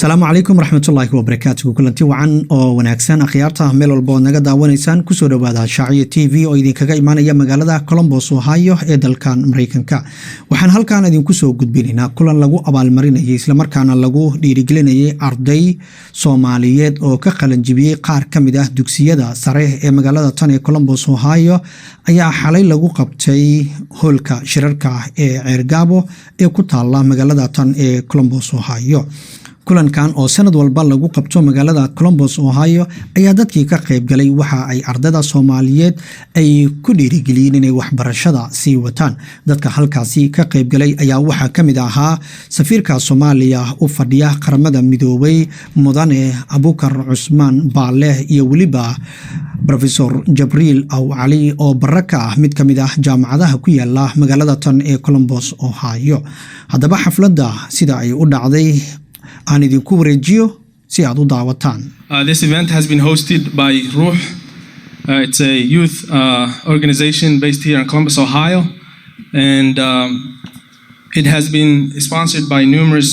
السلام عليكم ورحمة الله وبركاته. كلنتي وعن أو وناكسان أخيارته ميل والبون نجد ونيسان كسر بعد شعية تي في أو يدين كجاي معنا يوم مجالده كولومبوس وهايو إدل كان أمريكان كا وحن هل كان يدين كسر جد بيننا كلن لجو abaal marinaayay isla markaana lagu dhiirigelinayay arday Soomaaliyeed oo ka qalin jabiyay qaar kamid ah dugsiyada sare ee magaalada tan ee Columbus Ohio ayaa xalay lagu qabtay hoolka shirarka ee Ceergabo ee ku taala magaalada tan ee Columbus Ohio. kulankan oo sanad walba lagu qabto magaalada Columbus Ohio ayaa dadkii ka qayb galay waxa ay ardayda Soomaaliyeed ay ku dhiirigeliyeen inay waxbarashada sii wataan. dadka halkaasi ka qayb galay ayaa waxa kamid ahaa safiirka Soomaaliya u fadhiya qaramada midoobay mudane Abukar Cusmaan Baale iyo waliba Professor Jibril aw Ali oo baraka mid kamid ah jaamacadaha ku yaala magaalada tan ee Columbus Ohio. hadaba xafladda sida ay u dhacday aan idinku wareejiyo si aad u daawataan. This event has been hosted by Ruh. It's a youth organization based here in Columbus, Ohio, and it has been sponsored by numerous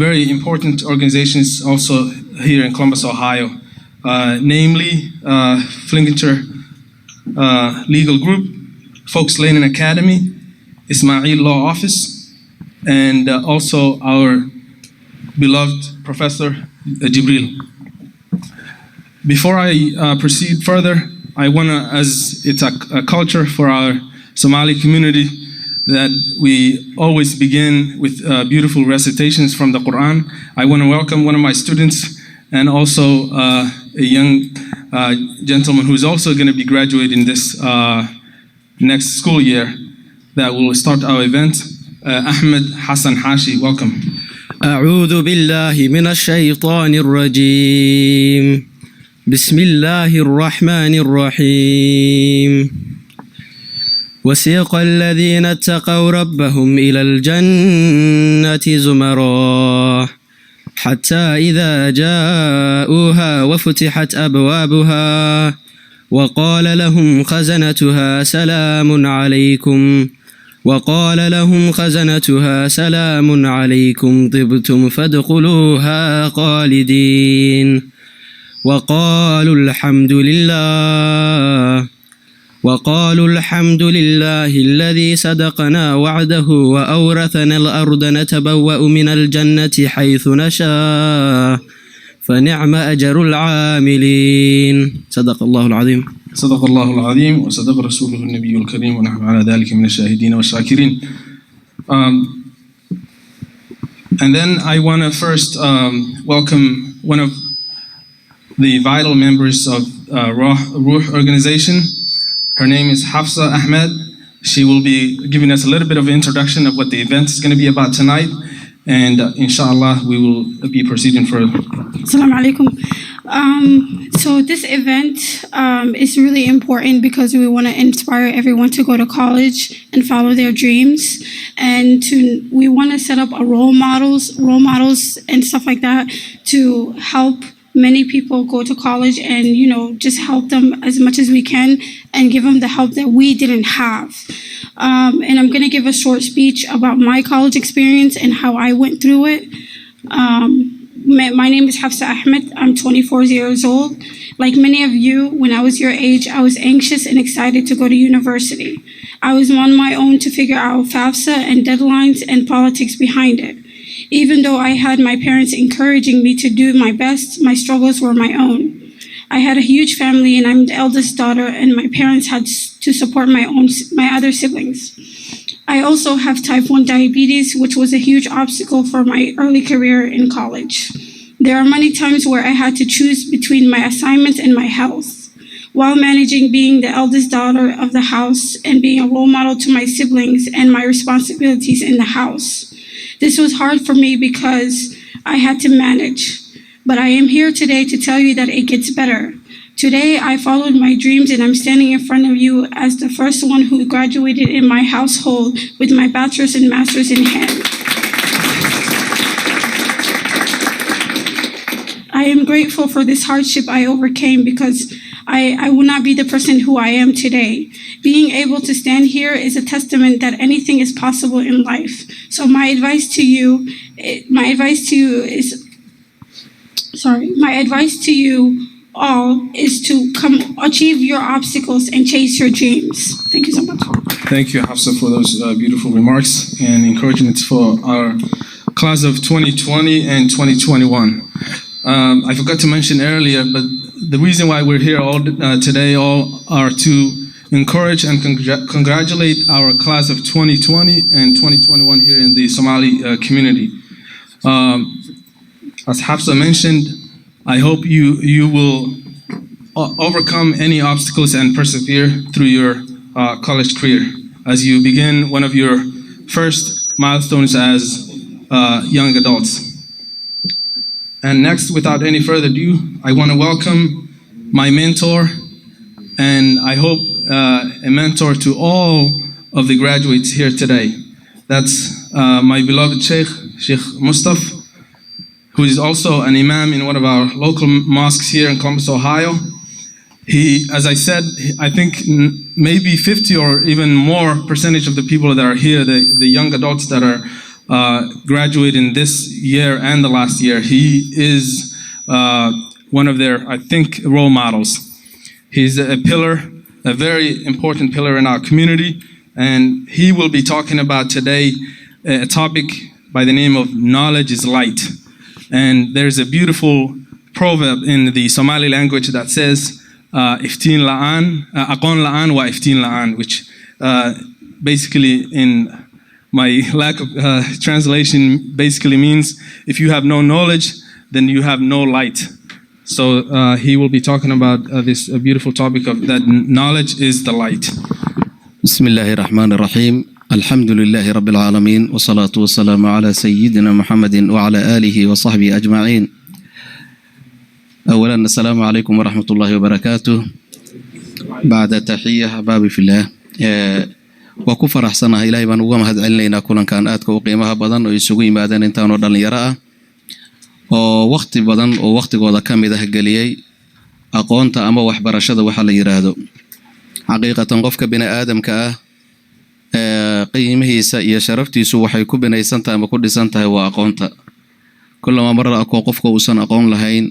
very important organizations also here in Columbus, Ohio, namely Flinkinger Legal Group, Folks Lane Academy, Ismail Law Office, and also our beloved Professor Jibril. Before I proceed further, I want to, as it's a culture for our Somali community, that we always begin with beautiful recitations from the Quran. I want to welcome one of my students and also a young gentleman who's also going to be graduating this next school year that will start our event, Ahmed Hassan Hashi. Welcome. أعوذ بالله من الشيطان الرجيم بسم الله الرحمن الرحيم وسيق الذين اتقوا ربهم إلى الجنة زمرا حتى إذا جاءوها وفتحت أبوابها وقال لهم خزنتها سلام عليكم طبتم فادخلوها خالدين وقالوا الحمد لله الذي صدقنا وعده وأورثنا الأرض نتبوأ من الجنة حيث نشاء فنعم أجر العاملين. صدق الله العظيم. صدق الله العظيم وصدق رسوله النبي الكريم ونحن على ذلك من الشاهدين والشاكرين. And then I want to first welcome one of the vital members of Ruh organization. Her name is Hafsa Ahmed. She will be giving us a little bit of an introduction of what the event is going to be about tonight. And inshallah, we will be proceeding further. Assalamu alaikum. So this event is really important because we want to inspire everyone to go to college and follow their dreams, and we want to set up a role models and stuff like that to help many people go to college and just help them as much as we can and give them the help that we didn't have. And I'm going to give a short speech about my college experience and how I went through it. My name is Hafsa Ahmed. I'm 24 years old. Like many of you, when I was your age, I was anxious and excited to go to university. I was on my own to figure out FAFSA and deadlines and politics behind it. Even though I had my parents encouraging me to do my best, my struggles were my own. I had a huge family and I'm the eldest daughter, and my parents had to support my other siblings. I also have type 1 diabetes, which was a huge obstacle for my early career in college. There are many times where I had to choose between my assignments and my health, while managing being the eldest daughter of the house and being a role model to my siblings and my responsibilities in the house. This was hard for me because I had to manage, but I am here today to tell you that it gets better. Today, I followed my dreams and I'm standing in front of you as the first one who graduated in my household with my bachelor's and master's in hand. I am grateful for this hardship I overcame because I will not be the person who I am today. Being able to stand here is a testament that anything is possible in life. So my advice to you is my advice to you all is to come achieve your obstacles and chase your dreams. Thank you so much. Thank you, Hafsa, for those beautiful remarks and encouragement for our class of 2020 and 2021. I forgot to mention earlier, but the reason why we're here all today are to encourage and congratulate our class of 2020 and 2021 here in the Somali community. As Hafsa mentioned, I hope you will overcome any obstacles and persevere through your college career as you begin one of your first milestones as young adults. And next, without any further ado, I want to welcome my mentor, and I hope a mentor to all of the graduates here today. That's my beloved Sheikh Mustafa, who is also an imam in one of our local mosques here in Columbus, Ohio. He, as I said, I think maybe 50 or even more percentage of the people that are here, the young adults that are graduating this year and the last year, he is one of their, I think, role models. He's a pillar, a very important pillar in our community, and he will be talking about today a topic by the name of knowledge is light. And there's a beautiful proverb in the Somali language that says, iftiin la'an, aqoon la'an wa iftiin la'an, which basically in my lack of translation basically means if you have no knowledge, then you have no light. So he will be talking about this beautiful topic of that knowledge is the light. Bismillahir Rahmanir Rahim. Alhamdulillahi Rabbil Alameen. Wa salatu wa salamu ala Sayyidina Muhammadin wa ala alihi wa sahbihi ajma'in. أولا السلام عليكم ورحمة الله وبركاته. بعد تحية أحبابي في الله. وكفر أحسنها إلهي بان uga mahad celinayna kulankan aadka u qiimaha badan oo isugu yimaadeen intaan oo dhalinyaro ah oo waqti badan oo waqtigooda ka mid ah geliyay aqoonta ama waxbarashada waxa la yiraahdo xaqiiqatan qofka bini aadamka ah qiimihiisa iyo sharaftiisu waxay ku binaysan tahay ama ku dhisan tahay waa aqoonta kullama mar qofka uusan aqoon lahayn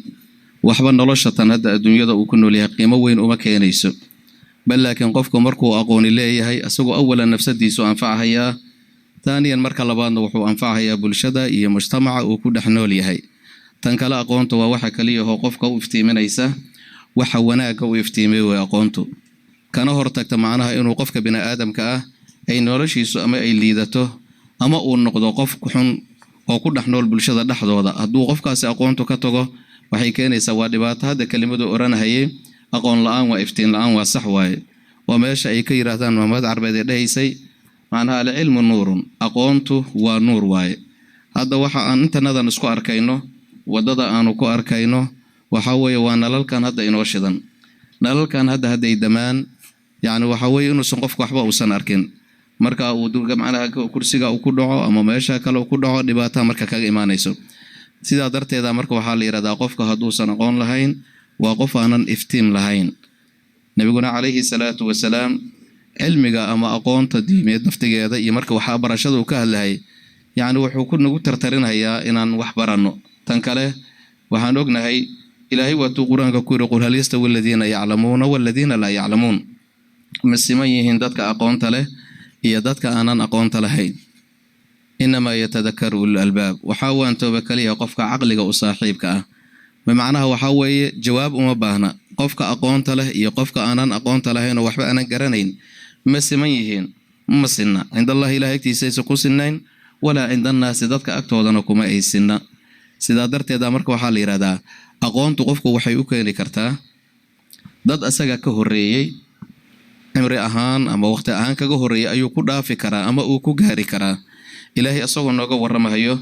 waxba nolosha tan hadda adduunyada uu ku nool yahay qiimo weyn uma keenayso bal laakiin qofku markuu aqooni leeyahay asagoo awalan nafsadiisu anfacayaa taaniyan marka labaadna wuxuu anfacayaa bulshada iyo mujtamaca uu ku dhex nool yahay tan kale aqoontu waa waxa kaliya oo qofka u iftiiminaysa waxa wanaaga u iftiimay way aqoontu kana hortagta macnaha inuu qofka bini aadamka ah ay noloshiisu ama ay liidato ama uu noqdo qof xun oo ku dhex nool bulshada dhexdooda hadduu qofkaasi aqoontu ka tago waxay keenaysaa waa dhibaato hadda kelimadu oranayay aqoon la'aan waa iftiin la'aan waa sax waaye waa meesha ay ka yiraahdaan Maxamed Arbeed ee dhahaysay macnaha al-ilmu nuurun aqoontu waa nuur waaye hadda waxa aan intanadan isku arkayno wadada aanu ku arkayno waxa weeye waa nalalkan hadda inoo shidan nalalkan hadda haday damaan yaani waxa weeye inuu san qofku waxba uusan arkin marka uu durga macnaha kursiga uu ku dhaco ama meesha kale uu ku dhaco dhibaato marka kaga imaanayso sidaa darteeda marka waxa la yiraahdaa qofka haduusan aqoon lahayn waa qof aanan iftiin lahayn nabiguna calayhi salaatu wasalaam cilmiga ama aqoonta diimeed naftigeeda iyo marka waxa barashadu ka hadlay yaani wuxuu ku nagu tartarinayaa inaan wax baranno tan kale waxaan ognahay ilaahay waa tuu quraanka ku yiri qul hal yastawi alladheena ya'lamuuna walladheena la ya'lamuun masiman yihiin dadka aqoonta leh iyo dadka aanan aqoonta lahayn inma yatadhakkaru ulul albaab waxa waan tooba kaliya qofka aqliga u saaxiibka ah macnaha waxa weeye jawaab uma baahna qofka aqoonta leh iyo qofka aanan aqoonta lahayn waxba aanan garanayn ma siman yihiin ma sinna inda Allah ilaahaytiisa ku sinnayn wala inda naas dadka agtoodana kuma ay sinna sidaa darteeda marka waxa la yiraahdaa aqoontu qofku waxay u keeni kartaa dad asaga ka horeeyay cimri ahaan ama waqti ahaan kaga horeeyay ayuu ku dhaafi karaa ama uu ku gaari karaa ilaahay asagoo nooga warramayo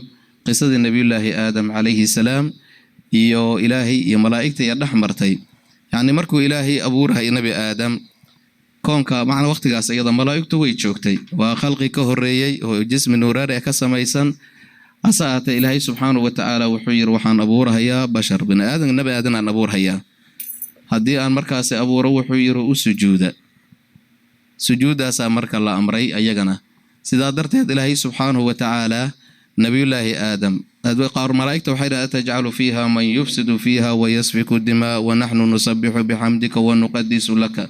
qisadii nabiyullaahi aadam calayhi salaam iyo ilaahay iyo malaa'igta ay dhaxmartay yaani markuu ilaahay abuurahay nabi aadam koonka macna waqtigaas iyada malaa'igtu way joogtay waa khalqi ka horeeyay oo jismi nuuraari ka samaysan asaata ilaahay subhanahu wa ta'ala wuxuu yiri waxaan abuurahayaa bashar bin aadam nabi aadam aan abuurahayaa haddii aan markaas abuuro wuxuu yiri u sujuudaasa marka la amray ayagana sidaa darteed ilaahay subhanahu wa ta'ala نبي الله آدم قار ملائكة وحيدا أتجعل فيها من يفسد فيها ويسفك الدماء ونحن نسبح بحمدك ونقدس لك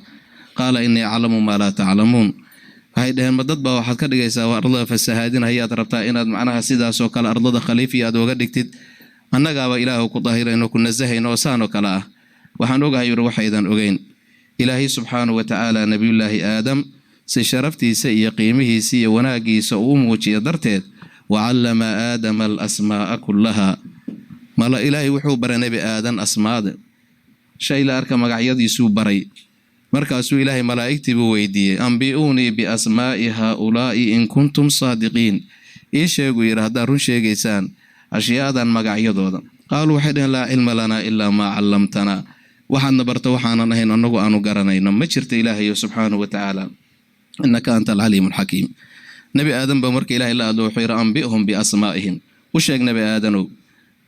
قال إني أعلم ما لا تعلمون هيدا مدد با waxaad ka dhigaysaa ardada fasahaadin hayaad rabtaa inaad macnaha sidaas oo kale ardada khaliifi aad uga dhigtid annagaaba ilaahu ku daahirayno ku nasahayno saano kala ah waxaan ogahay waxaydan ogeyn ilaahi subhanahu wa ta'ala nabiyullaahi aadam si sharaftiisa iyo qiimihiisa iyo wanaagiisa uu muujiyo darteed وعلم آدم الأسماء كلها مالا إلهي وحو برا نبي آدم أسماء شيء لا أركا مقعيدي سو بري مركاسو إلهي ملائكتي بويدي أنبئوني بأسماء هؤلاء إن كنتم صادقين إيش يقول يرهدارون شيء جيسان أشياء دان مقعيدو قالوا حدا لا علم لنا إلا ما علمتنا وحن نبرت وحانا نهين أنه أنو قرنين مجرت إلهي سبحانه وتعالى إنك أنت العليم الحكيم نبي آدم بمرك إله إلا أدو حير أنبئهم بأسمائهم وشيك نبي آدم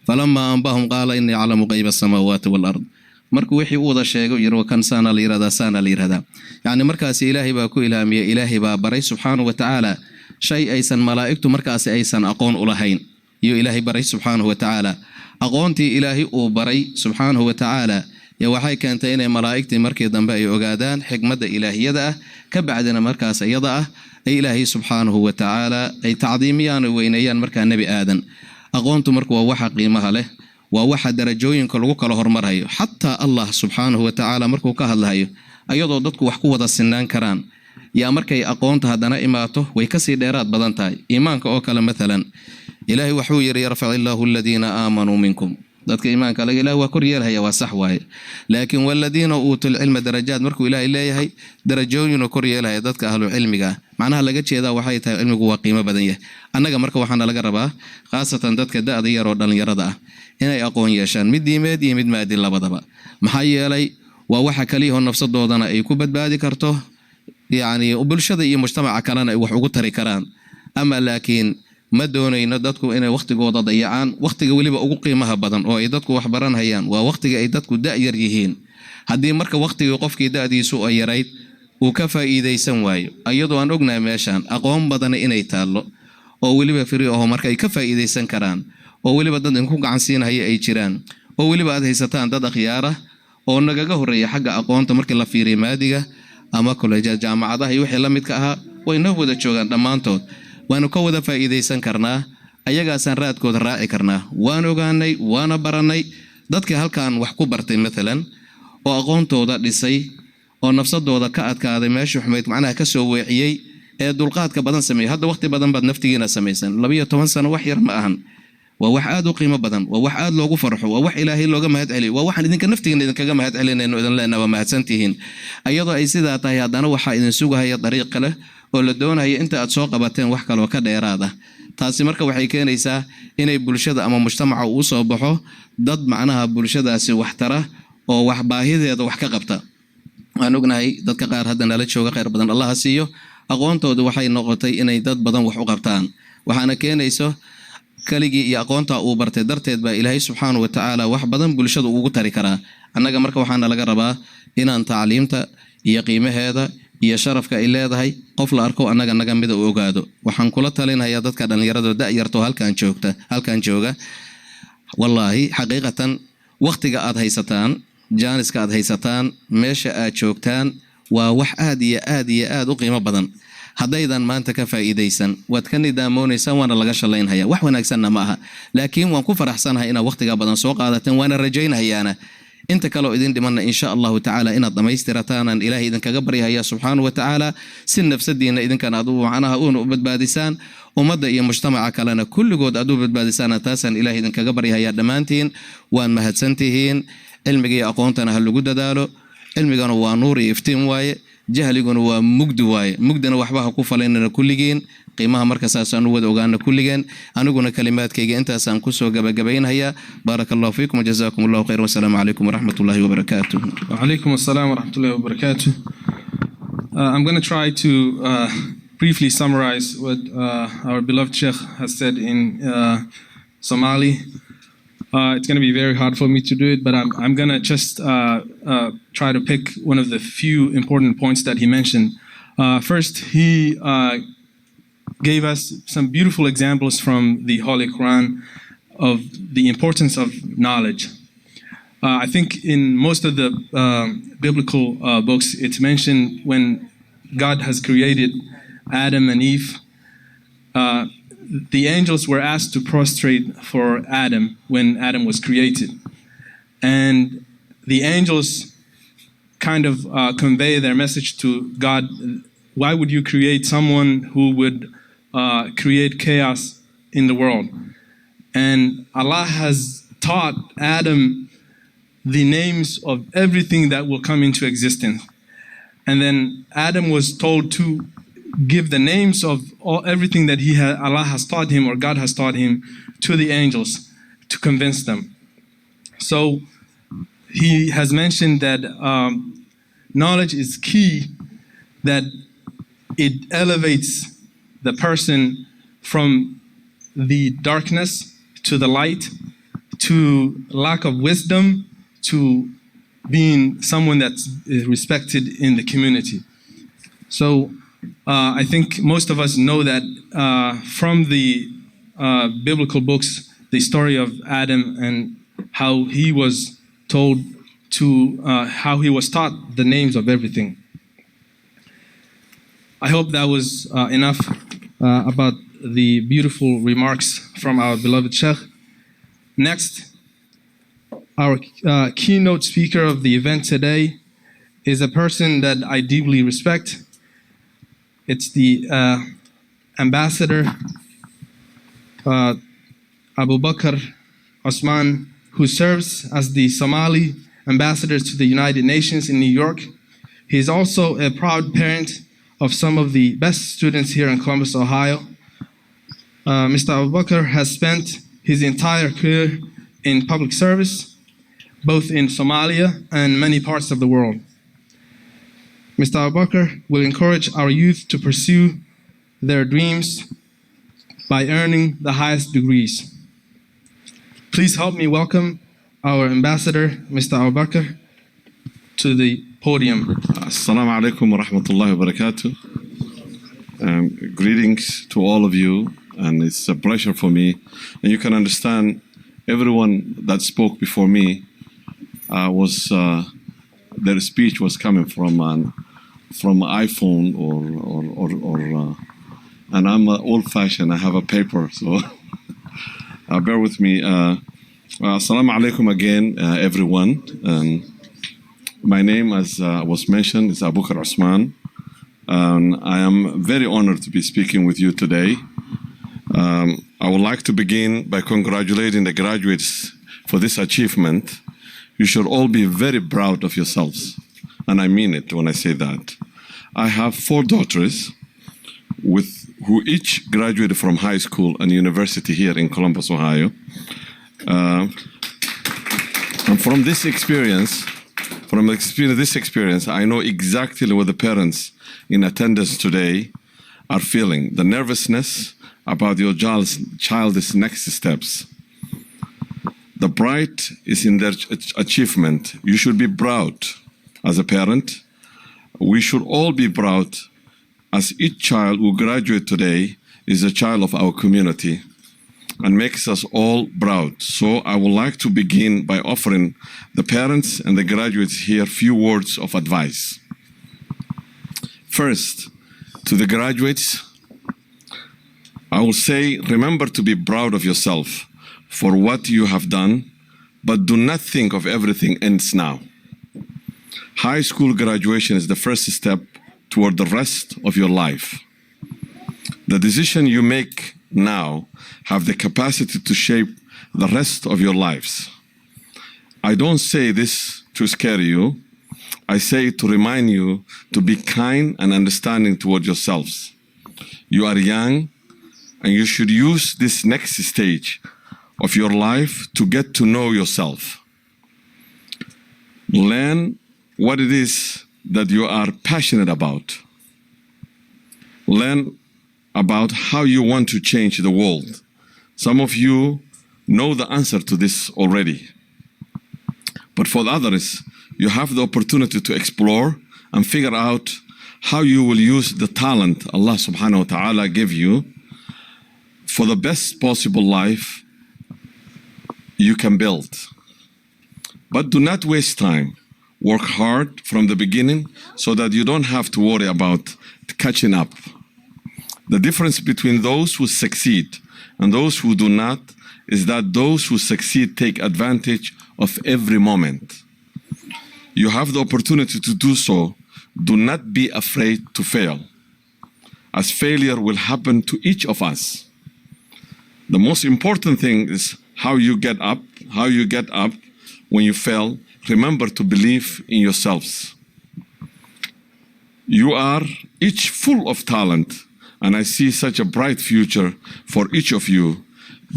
فلما أنبأهم قال إني أعلم غيب السماوات والأرض مرك وحي أوضا شيك يرو كان سانا ليردا يعني مركز إلهي باكو إلهي بري سبحانه وتعالى شيء أيسن ملائكته مركز أيسن أقون أولهين يو إلهي بري سبحانه وتعالى أقونتي إلهي أو بري سبحانه وتعالى يا وحي كانت إني ملائكتي مركي دنبأي أقادان حكمة إلهي يدأه كبعدنا مركز يدأه أي إلهي سبحانه وتعالى أي تعظيميان وينيان مركا النبي آدم أقونت مركوا وحا قيمها له ووحا درجوين كالوكا لهر مرهي حتى الله سبحانه وتعالى مركوا كهالهاي أيضا ضدك وحكوة السنان كران يا مركي أقونت هدنا إماته ويكسي ديرات بدنتاي إيمانك أوكلا مثلا إلهي وحوير يرفع الله الذين آمنوا منكم ضدك إيمانك لا إله وكريال هي وصحواي لكن والذين أوتوا العلم درجات مركو إله إلهي درجوين وكريال هي ضدك أهل العلم معناها لقيت شيء ذا وحي تاي علمك وقيمة بدنية أنا مركو وحنا لقربا خاصة ضدك دا ديار ودن يردا هنا يقون يشان مدي مادي مد مادي لا بدبا محيي لي ووحى كليه النفس الضودنا أي كوبد بادي كرته يعني وبالشدة مجتمع كلنا وحقوق تري كران أما لكن ما doonayno dadku inay waqtigooda dayacaan waqtiga waliba ugu qiimaha badan oo ay dadku wax baran hayaan waa waqtiga ay dadku da'yar yihiin hadii marka waqtiga qofkii da'diisu ay yarayd uu ka faa'iideysan waayo ayadoo aan ognahay meeshan aqoon badan inay taalo oo waliba firi oo marka ay ka faa'iideysan karaan oo waliba dad ku gacan siinaya ay jiraan oo waliba aad haysataan dad khiyaara oo nagaga horeeya xagga aqoonta markii la fiiriyo maadiga ama kolleejada jaamacadaha iyo wixii la midka ahaa way noo wada joogaan dhamaantood waanu ka wada faa'iideysan karnaa ayagaasaan raadkooda raaci karnaa waan ogaanay waana baranay dadka halkaan wax ku bartay مثلا oo aqoontooda dhisay oo nafsadooda ka adkaaday meesha xumeed macnaha ka soo weeciyay ee dulqaadka badan sameeyay hadda waqti badan baad naftigiina sameeysan 12 sano wax yar ma ahan waa wax aad u qiimo badan waa wax aad loogu farxo waa wax ilaahay looga mahad celiyo waa waxaan idinka naftigiina idinkaga mahad celinayno idan leenahay waa mahadsantihiin ayadoo ay sidaa tahay haddana waxa idin sugahaya dariiq kale oo la doonayo inta aad soo qabateen wax kale oo ka dheeraad ah taasi marka waxay keenaysaa inay bulshada ama mujtamaca uu soo baxo dad macnaha bulshadaasi wax tara oo wax baahideeda wax ka qabta aan ognahay dadka qaar hadda nala jooga khayr badan Allah siiyo aqoontoodu waxay noqotay inay dad badan wax u qabtaan waxaana keenayso kaligii iyo aqoonta uu bartay darteed baa Ilaahay subhanahu wa ta'ala wax badan bulshada ugu tari karaa annaga marka waxaana laga rabaa inaan tacliimta iyo qiimaheeda iyo sharafka ay leedahay qof la arko annaga naga mid u ogaado waxaan kula talinayaa dadka dhalinyarada da'yarto halkaan jooga wallahi xaqiiqatan waqtiga aad haysataan jaaniska aad haysataan meesha aad joogtaan waa wax aad iyo aad u qiimo badan haddaydan maanta ka faa'iideysan waad ka nidaamoonaysan waana laga shalaynaya wax wanaagsanna ma aha laakiin waan ku faraxsanahay inaad waqtiga badan soo qaadateen waana rajaynayaana inta kale oo idin dhimanna insha Allah ta'ala inaad dhamaystirataan ilaahay idin kaga baryaya subhanahu wa ta'ala si nafsadiina idinkan aad u macnaha u badbaadisaan ummadda iyo mujtamaca kalena kulligood aad u badbaadisaan taasan ilaahay idin kaga baryaya dhamaantiin waan mahadsantihiin cilmiga iyo aqoontana ha lagu dadaalo cilmigana waa nuur iyo iftiin waaye jahliguna waa mugdi waaye mugdina waxba ha ku faleynana kulligeen qiimaha marka saasaan u wada ogaana kulligeen aniguna kalimaadkayga intaasaan ku soo gabagabaynaya barakallahu fiikum jazakumullahu khayr wa salaamu alaykum wa rahmatullahi wa barakatuh wa alaykum assalam wa rahmatullahi wa barakatuh I'm going to try to briefly summarize what our beloved Sheikh has said in Somali. It's going to be very hard for me to do it, but I'm going to just try to pick one of the few important points that he mentioned. First, he gave us some beautiful examples from the Holy Quran of the importance of knowledge. I think in most of the biblical books, it's mentioned when God has created Adam and Eve, the angels were asked to prostrate for Adam when Adam was created. And the angels kind of convey their message to God. Why would you create someone who would create chaos in the world? And Allah has taught Adam the names of everything that will come into existence. And then Adam was told to give the names of everything that Allah has taught him, or God has taught him, to the angels to convince them. So he has mentioned that knowledge is key, that it elevates the person from the darkness to the light, to lack of wisdom, to being someone that's respected in the community. So I think most of us know that from the biblical books, the story of Adam and how he was told to, how he was taught the names of everything. I hope that was enough about the beautiful remarks from our beloved Sheikh. Next, our keynote speaker of the event today is a person that I deeply respect. It's the ambassador, Abu Bakr Osman, who serves as the Somali ambassador to the United Nations in New York. He is also a proud parent of some of the best students here in Columbus, Ohio. Mr. Abu Bakr has spent his entire career in public service, both in Somalia and many parts of the world. Mr. Abu Bakr will encourage our youth to pursue their dreams by earning the highest degrees. Please help me welcome our ambassador, Mr. Abu Bakr, to the podium. Assalamu alaikum wa rahmatullahi wa barakatuh. Greetings to all of you, and it's a pleasure for me. And you can understand, everyone that spoke before me their speech was coming from iPhone and I'm old-fashioned. I have a paper, so bear with me. Assalamu alaikum again, everyone. My name, as was mentioned, is Abu Bakr Osman. I am very honored to be speaking with you today. I would like to begin by congratulating the graduates for this achievement. You should all be very proud of yourselves, and I mean it when I say that. I have 4 daughters who each graduated from high school and university here in Columbus, Ohio. And from this experience, I know exactly what the parents in attendance today are feeling, the nervousness about your child's next steps. The pride is in their achievement. You should be proud as a parent. We should all be proud, as each child who graduates today is a child of our community and makes us all proud. So I would like to begin by offering the parents and the graduates here a few words of advice. First, to the graduates, I will say, remember to be proud of yourself for what you have done, but do not think of everything ends now. High school graduation is the first step toward the rest of your life. The decision you make now have the capacity to shape the rest of your lives. I don't say this to scare you. I say it to remind you to be kind and understanding toward yourselves. You are young, and you should use this next stage of your life to get to know yourself. Learn what it is that you are passionate about. Learn about how you want to change the world. Some of you know the answer to this already. But for the others, you have the opportunity to explore and figure out how you will use the talent Allah subhanahu wa ta'ala gave you for the best possible life you can build. But do not waste time. Work hard from the beginning so that you don't have to worry about catching up. The difference between those who succeed and those who do not is that those who succeed take advantage of every moment. You have the opportunity to do so. Do not be afraid to fail, as failure will happen to each of us. The most important thing is how you get up. How you get up when you fail. Remember to believe in yourselves. You are each full of talent, and I see such a bright future for each of you.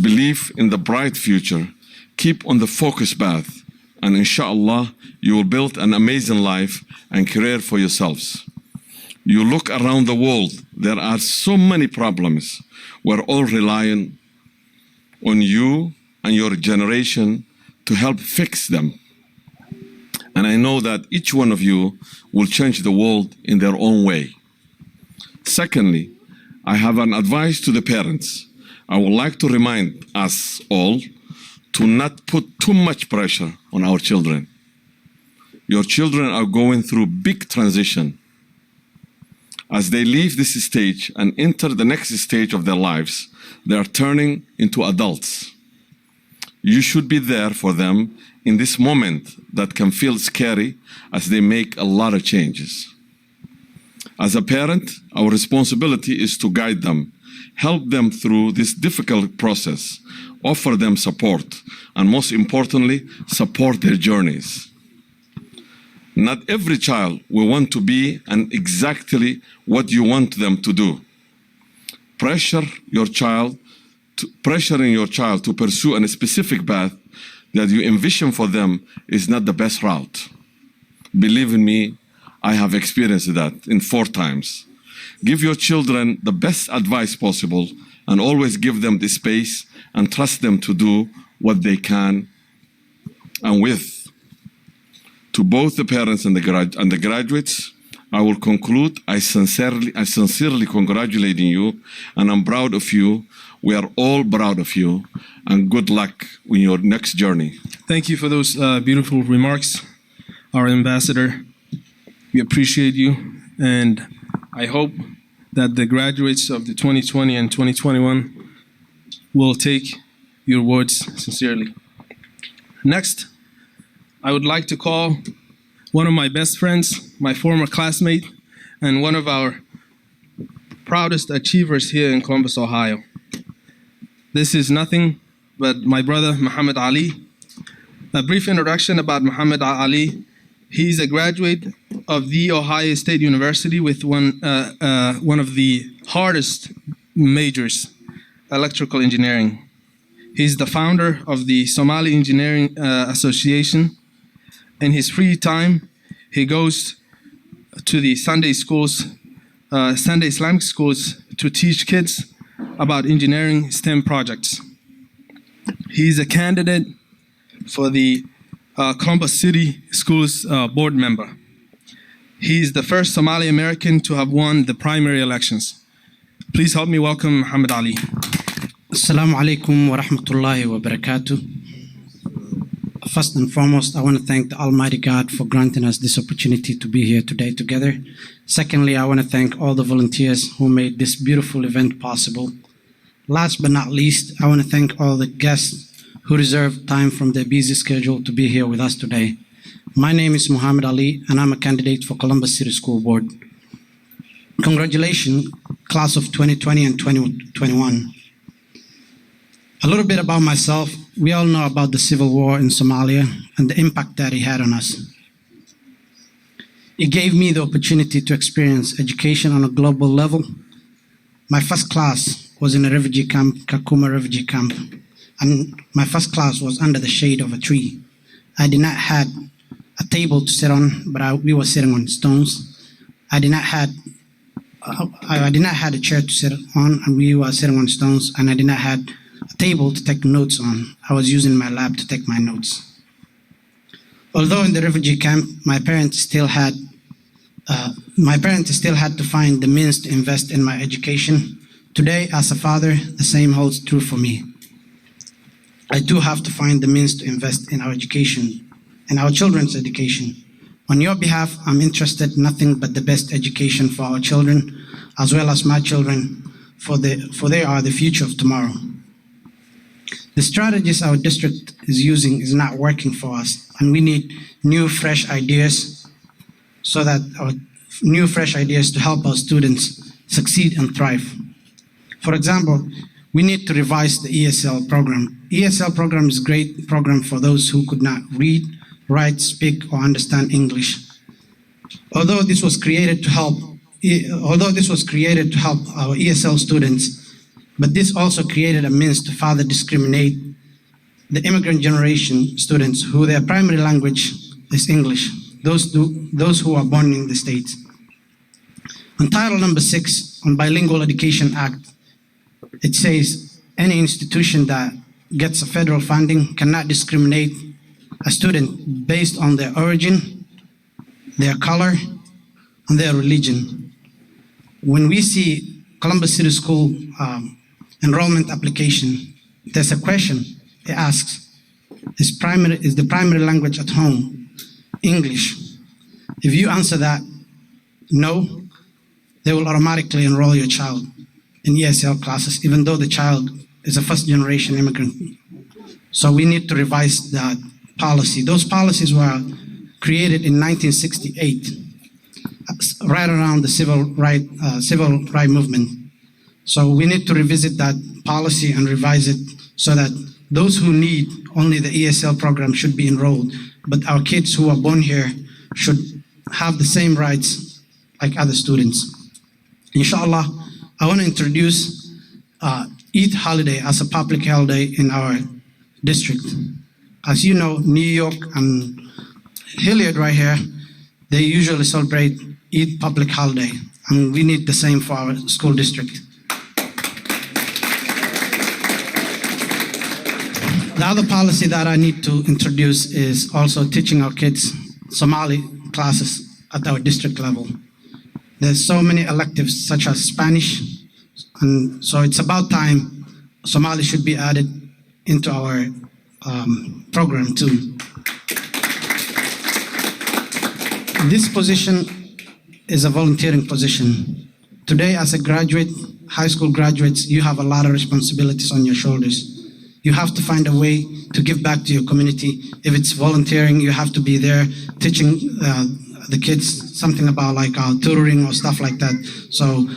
Believe in the bright future. Keep on the focus path, and inshallah, you will build an amazing life and career for yourselves. You look around the world, there are so many problems. We're all relying on you and your generation to help fix them. And I know that each one of you will change the world in their own way. Secondly, I have an advice to the parents. I would like to remind us all to not put too much pressure on our children. Your children are going through big transition. As they leave this stage and enter the next stage of their lives, they are turning into adults. You should be there for them in this moment that can feel scary as they make a lot of changes. As a parent, our responsibility is to guide them, help them through this difficult process, offer them support, and most importantly, support their journeys. Not every child will want to be and exactly what you want them to do. Pressuring your child to pursue a specific path that you envision for them is not the best route. Believe in me, I have experienced that in 4 times. Give your children the best advice possible and always give them the space and trust them to do what they can and with. To both the parents and the graduates, I will conclude. I sincerely congratulate you, and I'm proud of you. We are all proud of you, and good luck in your next journey. Thank you for those beautiful remarks, our ambassador. We appreciate you, and I hope that the graduates of the 2020 and 2021 will take your words sincerely. Next, I would like to call one of my best friends, my former classmate, and one of our proudest achievers here in Columbus, Ohio. This is nothing but my brother, Muhammad Ali. A brief introduction about Muhammad Ali. He's a graduate of The Ohio State University with one of the hardest majors, electrical engineering. He's the founder of the Somali Engineering Association. In his free time, he goes to the Sunday schools, Sunday Islamic schools, to teach kids about engineering STEM projects. He's a candidate for the Columbus City Schools board member. He's the first Somali American to have won the primary elections. Please help me welcome Muhammad Ali. Assalamu alaikum wa rahmatullahi wa barakatuh. First and foremost, I want to thank the Almighty God for granting us this opportunity to be here today together. Secondly, I want to thank all the volunteers who made this beautiful event possible. Last but not least, I want to thank all the guests who reserved time from their busy schedule to be here with us today. My name is Muhammad Ali, and I'm a candidate for Columbus City School Board. Congratulations, class of 2020 and 2021. A little bit about myself. We all know about the civil war in Somalia and the impact that it had on us. It gave me the opportunity to experience education on a global level. My first class was in a refugee camp, Kakuma refugee camp, and my first class was under the shade of a tree. I did not have a table to sit on, but we were sitting on stones. I did not have a chair to sit on, and we were sitting on stones, and I did not have a table to take notes on. I was using my lap to take my notes. Although in the refugee camp, my parents still had My parents still had to find the means to invest in my education. Today, as a father, the same holds true for me. I do have to find the means to invest in our education and our children's education. On your behalf, I'm interested in nothing but the best education for our children, as well as my children, for they are the future of tomorrow. The strategies our district is using is not working for us, and we need new, fresh ideas so that our new, fresh ideas to help our students succeed and thrive. For example, we need to revise the ESL program. ESL program is a great program for those who could not read, write, speak, or understand English. Although this was created to help our ESL students, but this also created a means to further discriminate the immigrant generation students who their primary language is English, those who are born in the States. On Title number 6 on Bilingual Education Act, it says any institution that gets a federal funding cannot discriminate a student based on their origin, their color, and their religion. When we see Columbus City School enrollment application, there's a question. It asks, is the primary language at home English? If you answer that no, they will automatically enroll your child in ESL classes, even though the child is a first-generation immigrant. So we need to revise that policy. Those policies were created in 1968, right around the civil right movement. So we need to revisit that policy and revise it so that those who need only the ESL program should be enrolled, but our kids who are born here should have the same rights like other students. Inshallah, I want to introduce Eid holiday as a public holiday in our district. As you know, New York and Hilliard right here, they usually celebrate Eid public holiday, and we need the same for our school district. The other policy that I need to introduce is also teaching our kids Somali classes at our district level. There's so many electives such as Spanish, and so it's about time Somali should be added into our program too. This position is a volunteering position. Today, as a graduate, high school graduates, you have a lot of responsibilities on your shoulders. You have to find a way to give back to your community. If it's volunteering, you have to be there teaching the kids something about like tutoring or stuff like that. So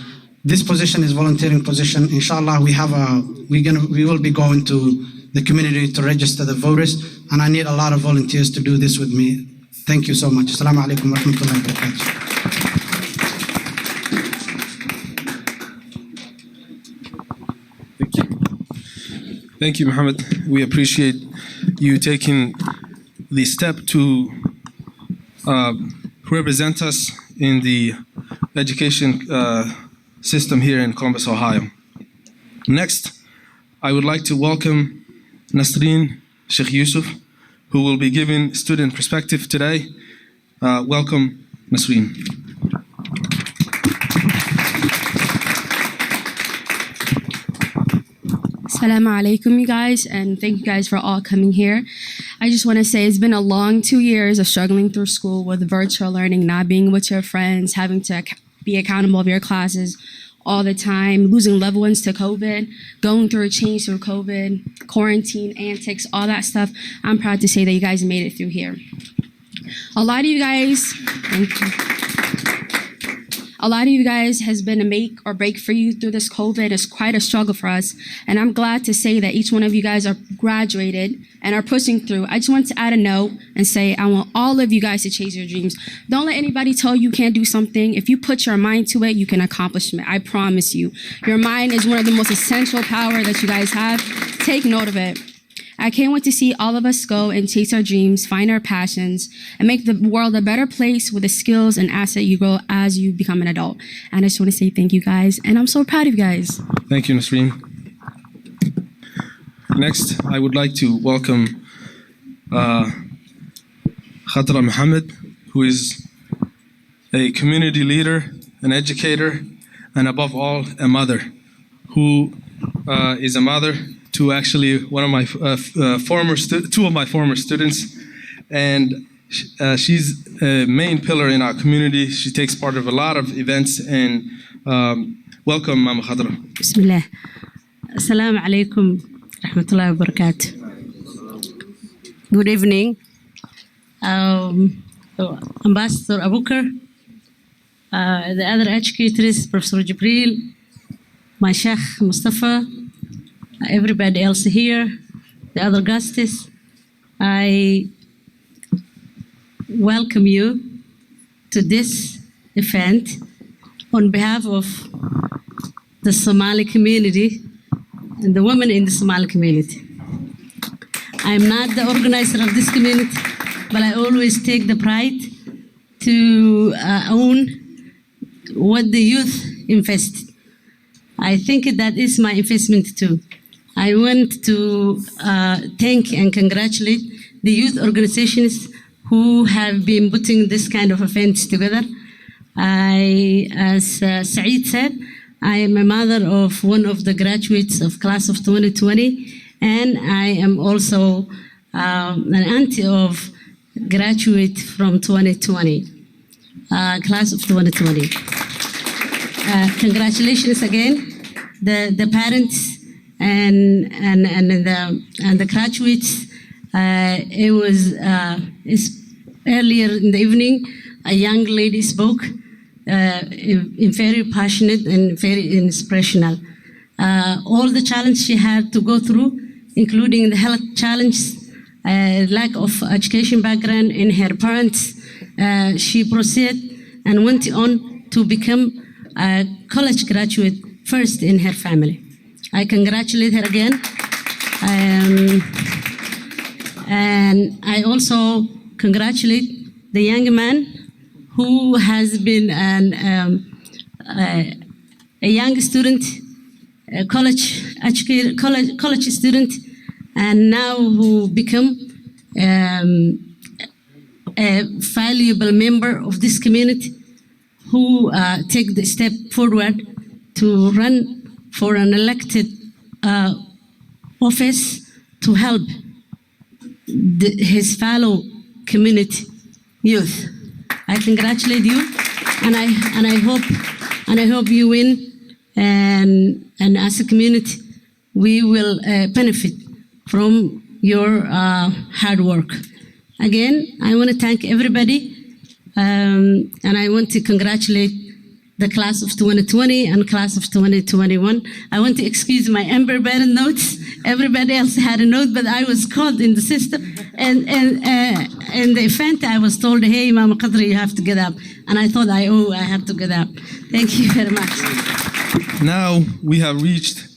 this position is volunteering position. Inshallah, we will be going to the community to register the voters, and I need a lot of volunteers to do this with me. Thank you so much. Assalamu alaikum wa rahmatullahi wa barakatuh. Thank you, Mohammed. We appreciate you taking the step to represent us in the education system here in Columbus, Ohio. Next, I would like to welcome Nasreen Sheikh Yusuf, who will be giving student perspective today. Welcome, Nasreen. Assalamu alaikum, you guys, and thank you guys for all coming here. I just want to say it's been a long 2 years of struggling through school with virtual learning, not being with your friends, having to be accountable of your classes all the time, losing loved ones to COVID, going through a change through COVID, quarantine, antics, all that stuff. I'm proud to say that you guys made it through here. A lot of you guys, thank you. A lot of you guys has been a make or break for you through this COVID. It's quite a struggle for us. And I'm glad to say that each one of you guys are graduated and are pushing through. I just want to add a note and say I want all of you guys to chase your dreams. Don't let anybody tell you can't do something. If you put your mind to it, you can accomplish it. I promise you. Your mind is one of the most essential power that you guys have. Take note of it. I can't wait to see all of us go and chase our dreams, find our passions, and make the world a better place with the skills and asset you grow as you become an adult. And I just want to say thank you guys, and I'm so proud of you guys. Thank you, Nasreen. Next, I would like to welcome Khatra Muhammad, who is a community leader, an educator, and above all, a mother who is a mother to actually one of my two of my former students, and she's a main pillar in our community. She takes part of a lot of events, and welcome, Mama Khadra. Bismillah. Assalamu alaikum rahmatullahi wa barakatuh. Good evening. Ambassador Abukar, the other educators, Professor Jibril, my Sheikh Mustafa, everybody else here, the other guests, I welcome you to this event on behalf of the Somali community and the women in the Somali community. I'm not the organizer of this community, but I always take the pride to own what the youth invested. I think that is my investment too. I want to thank and congratulate the youth organizations who have been putting this kind of events together. As Saeed said, I am a mother of one of the graduates of class of 2020, and I am also an auntie of graduate from 2020, class of 2020. Congratulations again, the parents and the graduates. It was earlier in the evening, a young lady spoke, very passionate and very inspirational. All the challenges she had to go through, including the health challenge, lack of education background in her parents, she proceeded and went on to become a college graduate first in her family. I congratulate her again. And I also congratulate the young man who has been a young student, a college student, and now who become a valuable member of this community, who take the step forward to run for an elected office to help his fellow community youth. I congratulate you, and I hope you win. And as a community, we will benefit from your hard work. Again, I want to thank everybody, and I want to congratulate the class of 2020 and class of 2021. I want to excuse my Amber Baron notes. Everybody else had a note, but I was caught in the system. And in the event, I was told, hey, Mama Qadri, you have to get up. And I thought, I have to get up. Thank you very much. Now we have reached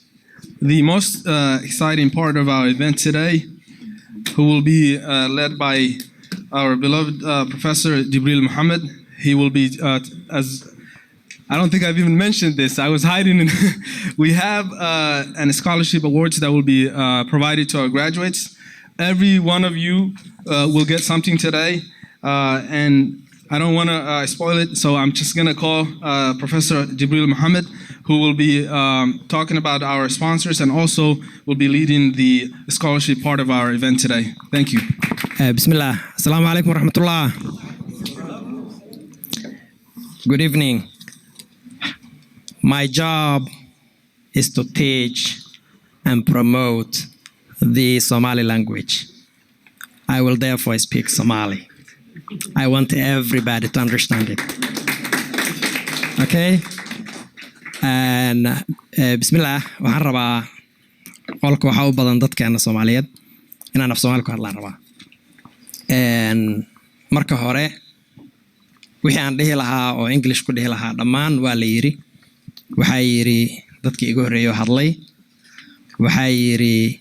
the most exciting part of our event today, who will be led by our beloved Professor Jibril Muhammad. He will be, as I don't think I've even mentioned this. I was hiding in. We have an scholarship awards that will be provided to our graduates. Every one of you will get something today, and I don't want to spoil it, so I'm just going to call Professor Jibril Muhammad, who will be talking about our sponsors and also will be leading the scholarship part of our event today. Thank you. Bismillah. Assalamu alaikum wa rahmatullah. Good evening. My job is to teach and promote the Somali language. I will therefore speak Somali. I want everybody to understand it. Okay? And Bismillah, waxaan rabaa qolka waxa u badan dadkeena Soomaaliyeed inaan af Soomaali ku hadlaan rabaa. Marka hore wixii aan dhihi lahaa oo English ku dhihi lahaa dhammaan waa la yiri. Waxaa yiri dadkii igu horeeyay hadlay. Waxaa yiri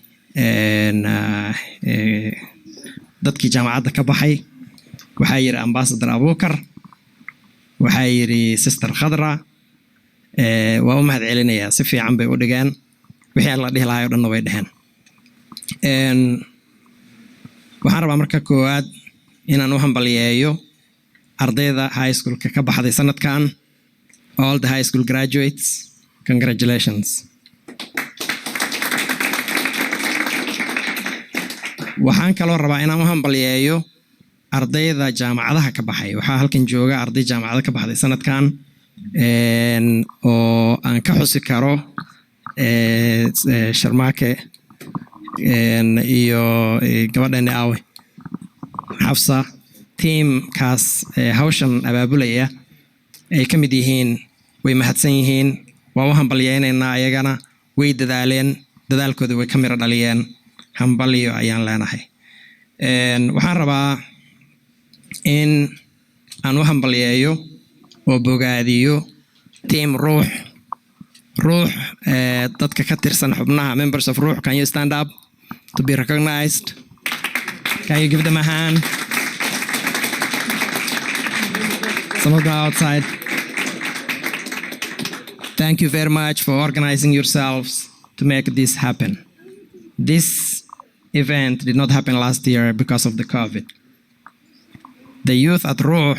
dadkii jaamacadda ka baxay. Waxaa yiri Ambassador Abukar. Waxaa yiri Sister Khadra. waa u mahad celinayaa si fiican bay u dhigeen wixii la dhihi lahaa oo dhan way dhaheen waxaan rabaa marka koowaad inaan u hambaliyeeyo ardayda high schoolka ka baxday sanadkan, all the high school graduates, congratulations. Waxaan kaloo rabaa inaan u hambalyeeyo ardayda jaamacadaha ka baxay. Waxaa halkan jooga arday jaamacada ka baxday sanadkan oo aan ka xusi karo Sharmaake iyo gabadheena Awe Xafsa. Teamkaas hawshan abaabulaya ay ka mid yihiin, way mahadsan yihiin, waa u hambalyeynaynaa ayagana, way dadaaleen, dadaalkooda way ka miro dhaliyeen. Hambalyo ayaan leenahay. Waxaan rabaa in aan u hambalyeeyo oo bogaadiyo team Ruux. Dadka ka tirsan xubnaha, members of Ruux, can you stand up to be recognized? Can you give them a hand? Some of them outside. Thank you very much for organizing yourselves to make this happen. This event did not happen last year because of the COVID. The youth at Ruux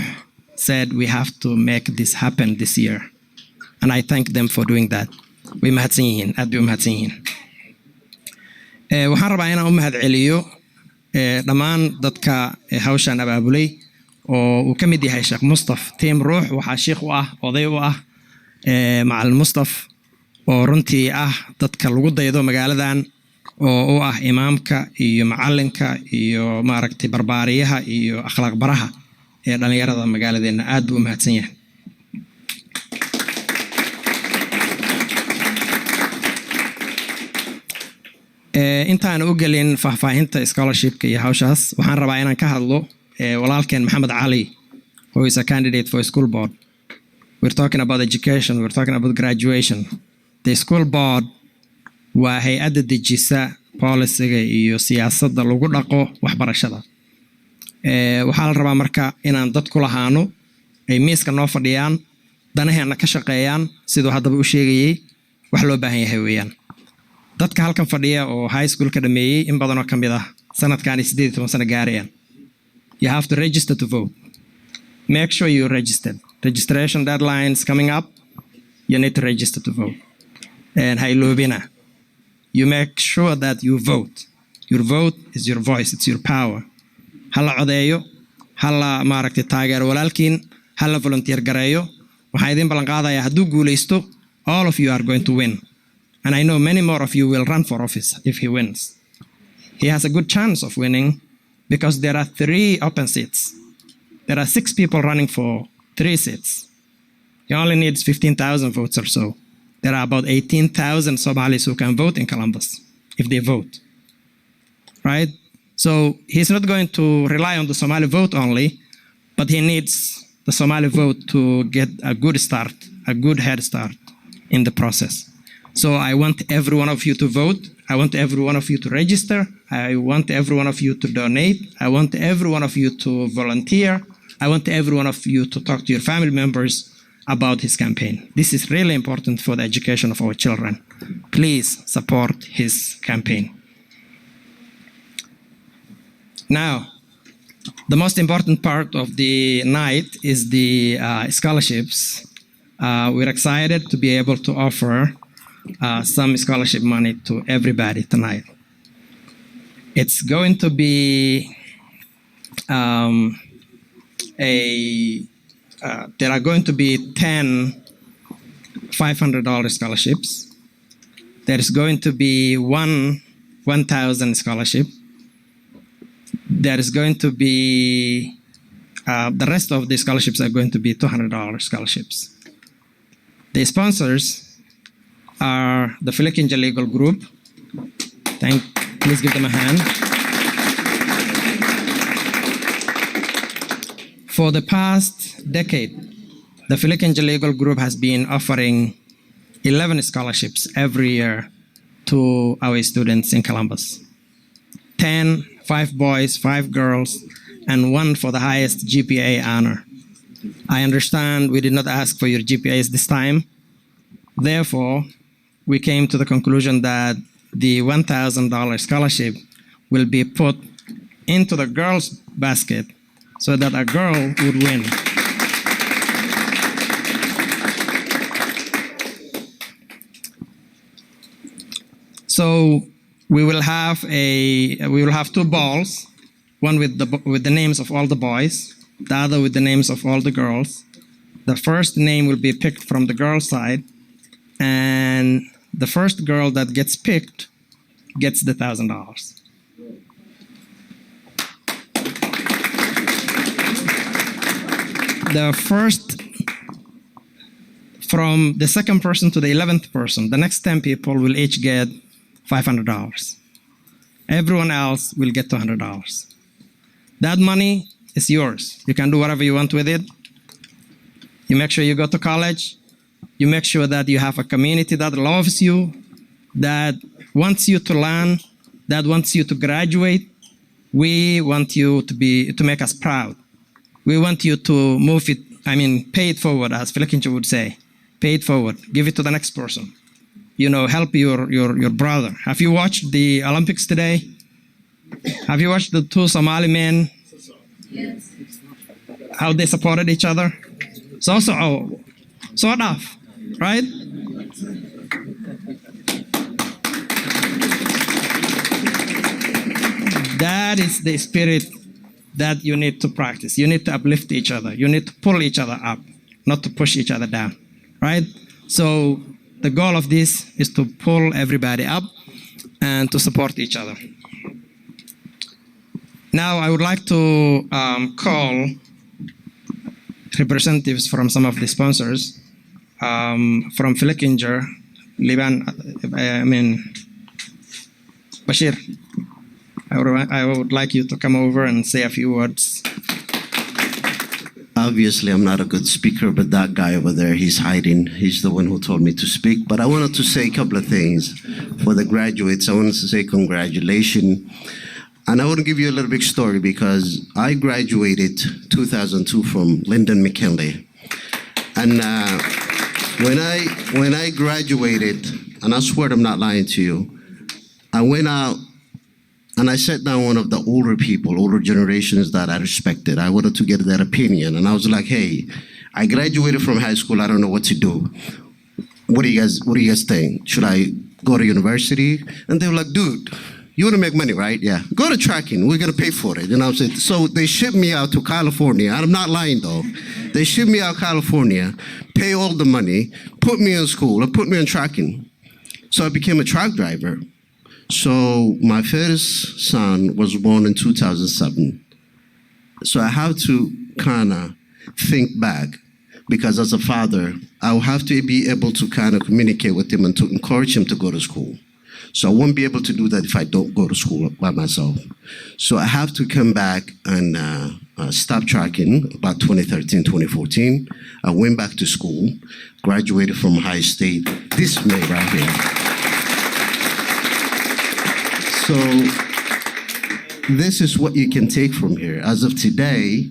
said we have to make this happen this year. And I thank them for doing that. Way mahadsan yihiin, aad bay u mahadsan yihiin. Waxaan rabaa inaan u mahadceliyo dhammaan dadka hawshan abaabulay oo uu ka mid yahay Sheekh Mustaf. Team Ruux waxaa sheekh u ah, oday u ah Macallin Mustaf, oo runtii ah dadka lagu daydo magaaladan, oo u ah imaamka iyo macallinka iyo maaragtay barbaariyaha iyo akhlaaq baraha ee dhalinyarada magaaladeena. Aad buu u mahadsan yahay. Intaan u gelin faahfaahinta scholarshipka iyo hawshaas, waxaan rabaa inaan ka hadlo walaalkeen Maxamed Cali, who is a candidate for school board. We're talking about education, we're talking about graduation. The school board waa hay-adda dejisa policyga iyo siyaasadda lagu dhaqo waxbarashada. Waxaa la rabaa marka inaan dad ku lahaano, ay miiska noo fadhiyaan, danaheena ka shaqeeyaan, siduu haddaba u sheegayay, wax loo baahan yahay weeyaan. Dadka halkan fadhiya oo high school ka dhameeyay in badan oo ka mid ah sanadkan 18 sano gaarayaan. You have to register to vote. Make sure you're registered. Registration deadlines coming up. You need to register to vote. And Hailubina, you make sure that you vote. Your vote is your voice, it's your power. Hala codeeyo, hala maaragtay taageero walaalkiin, hala volunteer gareeyo. Waxaan idin ballan qaadayaa hadduu guuleysto, all of you are going to win. And I know many more of you will run for office if he wins. He has a good chance of winning because there are 3 open seats. There are 6 people running for 3 seats. He only needs 15,000 votes or so. There are about 18,000 Somalis who can vote in Columbus if they vote. Right? So he's not going to rely on the Somali vote only, but he needs the Somali vote to get a good start, a good head start in the process. So I want every one of you to vote. I want every one of you to register. I want every one of you to donate. I want every one of you to volunteer. I want every one of you to talk to your family members about his campaign. This is really important for the education of our children. Please support his campaign. Now, the most important part of the night is the scholarships. We're excited to be able to offer some scholarship money to everybody tonight. It's going to be there are going to be 10 $500 scholarships. There is going to be one 1,000 scholarship. There is going to be the rest of the scholarships are going to be $200 scholarships. The sponsors are the Philikinja Legal Group. Please give them a hand. For the past decade, the Philikinja Legal Group has been offering 11 scholarships every year to our students in Columbus. 10, 5 boys, 5 girls, and 1 for the highest GPA honor. I understand we did not ask for your GPAs this time. Therefore, we came to the conclusion that the $1,000 scholarship will be put into the girls' basket so that a girl would win. So we will have two balls, one with the names of all the boys, the other with the names of all the girls. The first name will be picked from the girl side, and the first girl that gets picked gets the $1,000. The first, from the second person to the 11th person, the next 10 people will each get $500. Everyone else will get $200. That money is yours. You can do whatever you want with it. You make sure you go to college. You make sure that you have a community that loves you, that wants you to learn, that wants you to graduate. We want you to make us proud. We want you to move it, pay it forward, as Flickinger would say. Pay it forward. Give it to the next person. Help your brother. Have you watched the Olympics today? Have you watched the two Somali men? Yes. How they supported each other? Sort of, right? That is the spirit that you need to practice. You need to uplift each other. You need to pull each other up, not to push each other down, right? So the goal of this is to pull everybody up and to support each other. Now I would like to call representatives from some of the sponsors, from Flickinger, Bashir. I would like you to come over and say a few words. Obviously, I'm not a good speaker, but that guy over there, he's hiding. He's the one who told me to speak. But I wanted to say a couple of things for the graduates. I wanted to say congratulations. And I want to give you a little big story because I graduated 2002 from Lyndon McKinley. And when I graduated, and I swear I'm not lying to you, I went out and I sat down with one of the older people, older generations that I respected. I wanted to get their opinion. And I was like, hey, I graduated from high school. I don't know what to do. What do you guys think? Should I go to university? And they were like, dude, you want to make money, right? Yeah. Go to tracking. We're going to pay for it. And I was like, so they shipped me out to California. I'm not lying, though. They shipped me out to California, pay all the money, put me in school, and put me in tracking. So I became a truck driver. So my first son was born in 2007. So I have to kind of think back because as a father, I'll have to be able to kind of communicate with him and to encourage him to go to school. So I won't be able to do that if I don't go to school by myself. So I have to come back and stop tracking about 2013, 2014. I went back to school, graduated from high state, this May right here. So this is what you can take from here. As of today,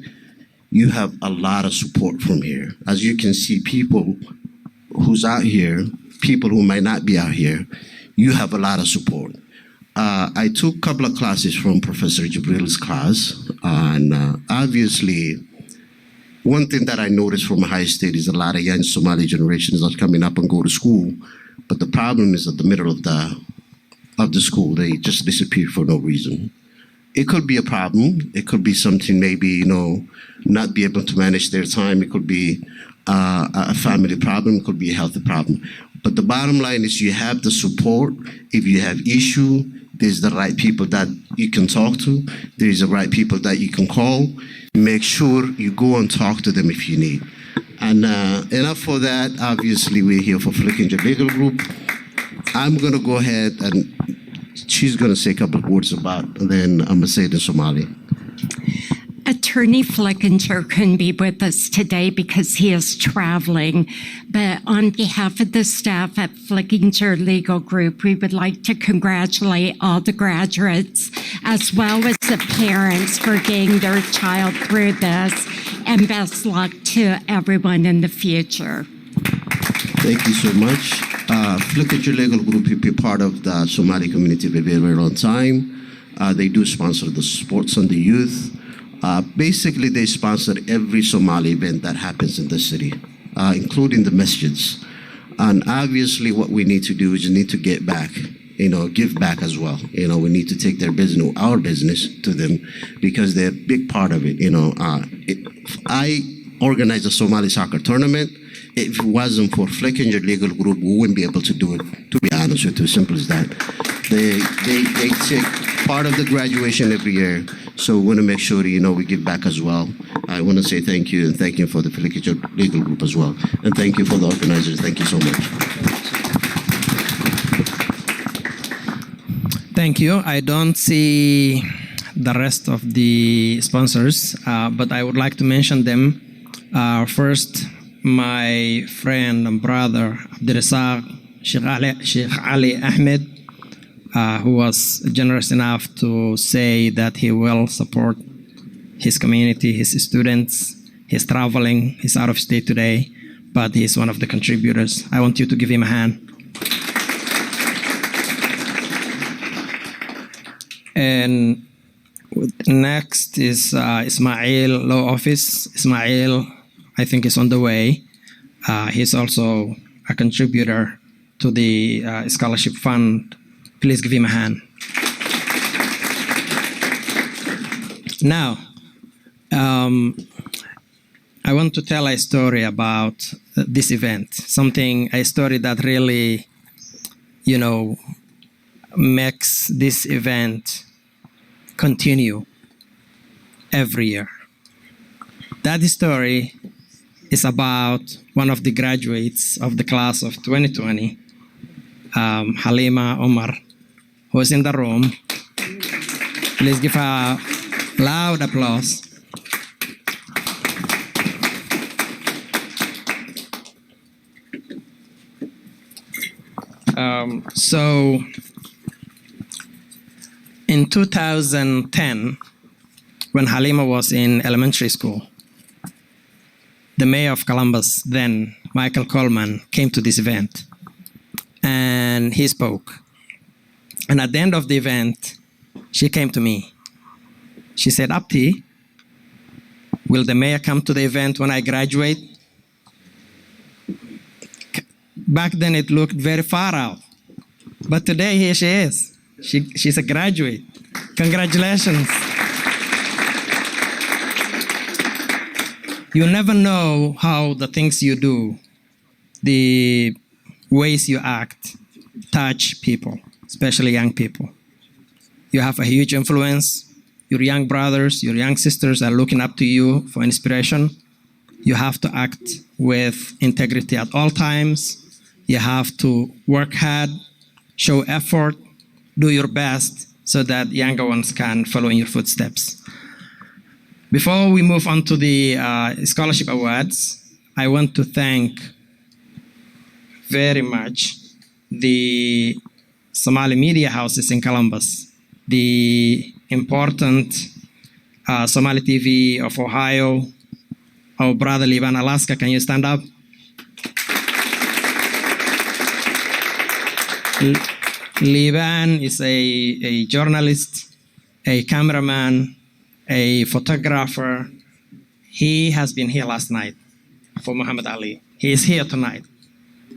you have a lot of support from here. As you can see, people who's out here, people who might not be out here, you have a lot of support. I took a couple of classes from Professor Jibril's class, and obviously, one thing that I noticed from High State is a lot of young Somali generations are coming up and go to school, but the problem is at the middle of the school, they just disappear for no reason. It could be a problem. It could be something maybe, not be able to manage their time. It could be a family problem. It could be a health problem. But the bottom line is you have the support. If you have issue, there's the right people that you can talk to. There's the right people that you can call. Make sure you go and talk to them if you need. And enough for that. Obviously, we're here for Flickinger Legal Group. I'm going to go ahead and she's going to say a couple of words about, and then I'm going to say it in Somali. Attorney Flickinger couldn't be with us today because he is traveling, but on behalf of the staff at Flickinger Legal Group, we would like to congratulate all the graduates as well as the parents for getting their child through this, and best luck to everyone in the future. Thank you so much. Flickinger Legal Group will be part of the Somali community for a very, very long time. They do sponsor the sports and the youth. Basically, they sponsor every Somali event that happens in the city, including the masjids. And obviously, what we need to do is we need to get back give back as well. We need to take their business, our business, to them because they're a big part of it. I organized a Somali soccer tournament. If it wasn't for Flickinger Legal Group, we wouldn't be able to do it, to be honest with you, as simple as that. They take part of the graduation every year, so we want to make sure, we give back as well. I want to say thank you, and thank you for the Flickinger Legal Group as well. And thank you for the organizers. Thank you so much. Thank you. I don't see the rest of the sponsors, but I would like to mention them. First, my friend and brother, Abdirazak Sheikh Ali Ahmed, who was generous enough to say that he will support his community, his students. He's traveling, he's out of state today, but he's one of the contributors. I want you to give him a hand. And next is Ismail Law Office. Ismail, I think, is on the way. He's also a contributor to the scholarship fund. Please give him a hand. Now, I want to tell a story about this event. A story that really, makes this event continue every year. That story is about one of the graduates of the class of 2020, Halima Omar, who is in the room. Please give her loud applause. So in 2010, when Halima was in elementary school, the mayor of Columbus, then Michael Coleman, came to this event and he spoke. And at the end of the event, she came to me. She said, Abdi, will the mayor come to the event when I graduate? Back then it looked very far out. But today here she is. She's a graduate. Congratulations. You never know how the things you do, the ways you act, touch people, especially young people. You have a huge influence. Your young brothers, your young sisters are looking up to you for inspiration. You have to act with integrity at all times. You have to work hard, show effort, do your best so that younger ones can follow in your footsteps. Before we move on to the scholarship awards, I want to thank very much the Somali media houses in Columbus, the important Somali TV of Ohio, our brother Liban Alaska. Can you stand up? Liban is a journalist, a cameraman, a photographer. He has been here last night for Muhammad Ali. He is here tonight.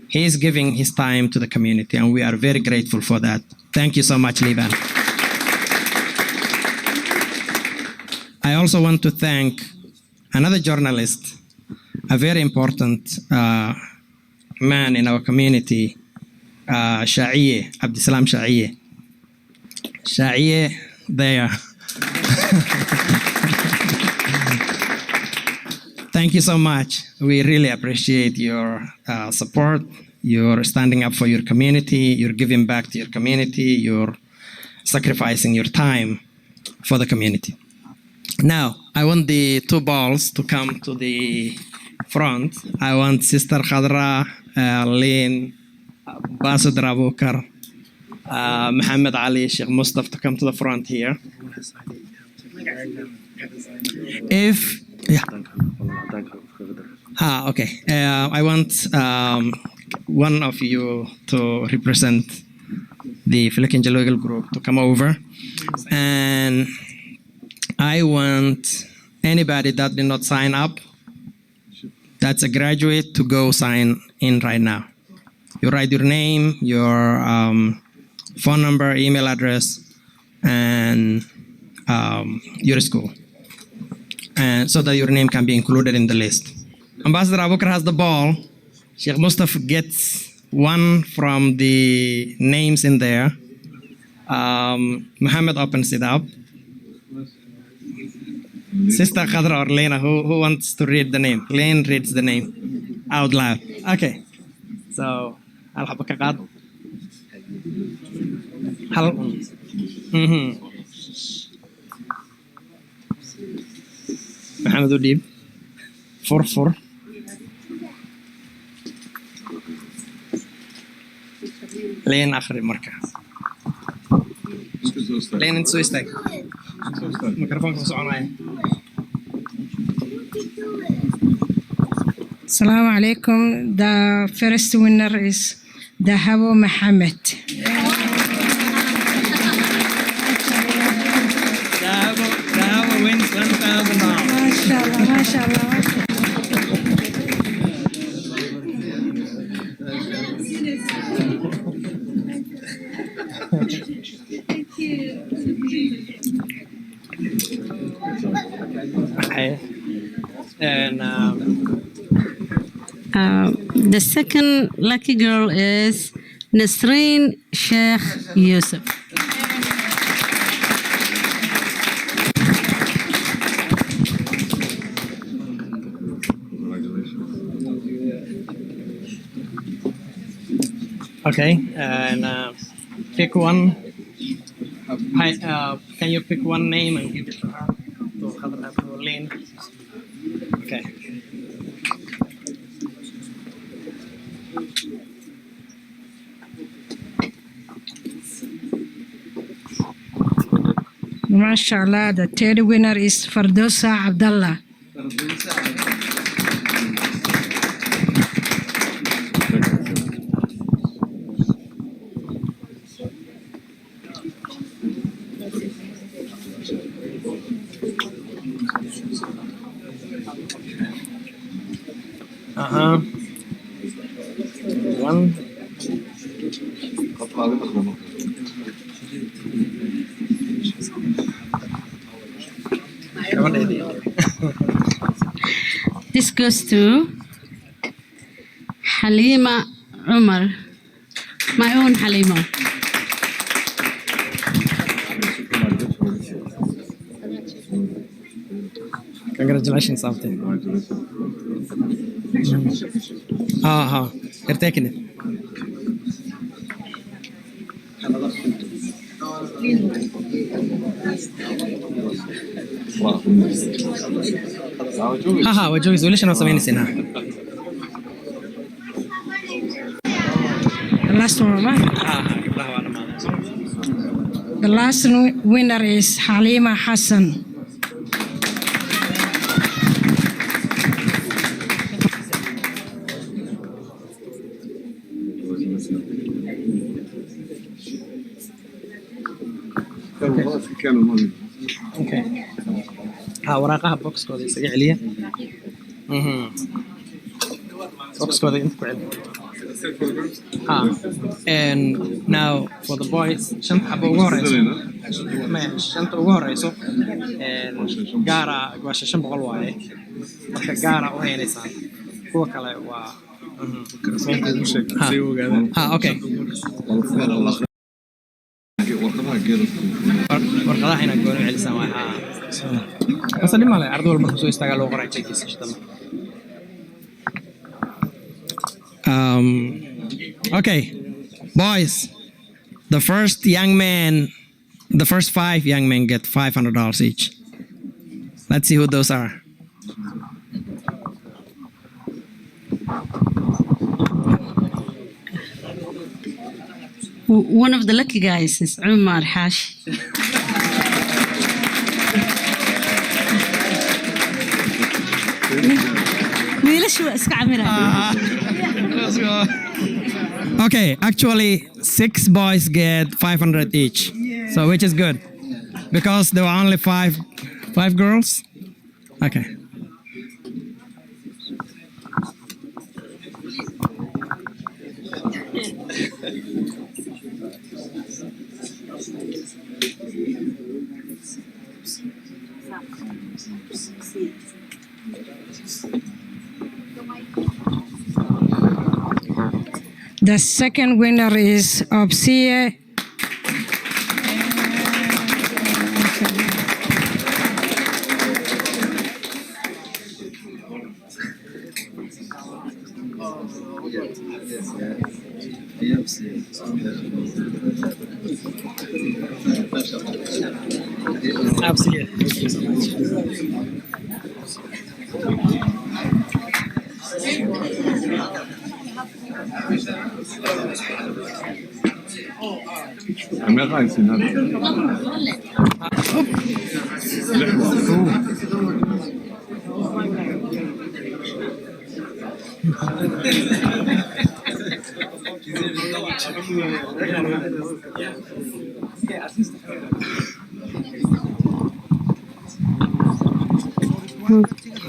He is giving his time to the community, and we are very grateful for that. Thank you so much, Liban. I also want to thank another journalist, a very important man in our community, Shaiye, Abdisalam Shaiye. Shaiye, there. Thank you so much. We really appreciate your support. You're standing up for your community. You're giving back to your community. You're sacrificing your time for the community. Now, I want the two balls to come to the front. I want Sister Khadra, Lynn, Basid Rabukar, Muhammad Ali, Sheikh Mustafa to come to the front here. Okay. I want one of you to represent the Flickinger Legal Group to come over. And I want anybody that did not sign up, that's a graduate, to go sign in right now. You write your name, your phone number, email address, and your school, and so that your name can be included in the list. Ambassador Abubakar has the ball. Sheikh Mustafa gets one from the names in there. Muhammad opens it up. Sister Khadra or Lena, who wants to read the name? Lane reads the name out loud. Okay. So, Al-Habakakad. Hal. Muhammad Udib. 4. Lane akhri marka. Lane intu soo istaag. Mikrofoonka soo soconaya. Assalamu alaikum. The first winner is Dahabo Mohammed. Dahabo wins $1,000. MashaAllah, MashaAllah. Okay. And The second lucky girl is Nasreen Sheikh Yusuf. okay, and pick one. Can you pick one name and give it to her? To Khadra, to Lynn. Okay. MashaAllah. The third winner is Fardosa Abdullah. One. This goes to Halima Umar, my own Halima. Congratulations, something. You're taking it. وجوز وليش أنا سميني سنة. The last one, right? The last winner is Halima Hassan. Okay. وراقها بوكسكooda isaga celiya. Boxkooda inta ku celiya. And now for the boys, shanta xabo ugu horeyso. Shanta ugu horeyso. Gaara waa 500 waaye. Marka gaara u heelaysaan. Kuwa kale waa okay. warqadaha inaad gooni celisaan waa asali male arday walba markuu soo istaagaa loo qoray checkkiisa shidama. Okay, boys, the first 5 young men get $500 each. Let's see who those are. One of the lucky guys is Umar Hash. Okay, actually 6 boys get 500 each, so which is good because there were only 5 girls. Okay. The second winner is Obsie.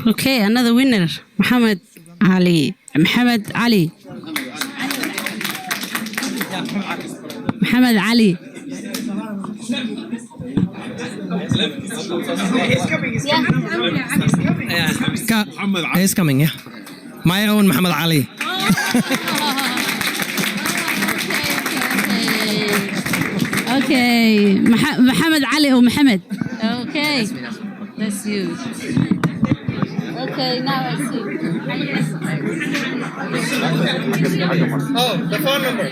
Okay, another winner, Muhammad Ali. Muhammad Ali. Muhammad Ali. He's coming, yeah. My own Muhammad Ali. Okay, Muhammad Ali or Muhammad. Okay, that's you. Okay, now I see. Oh, the phone number.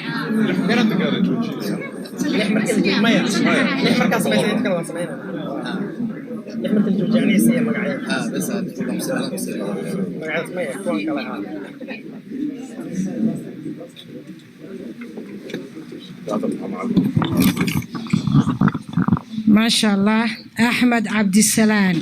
MashaAllah, Ahmed Abdissalam.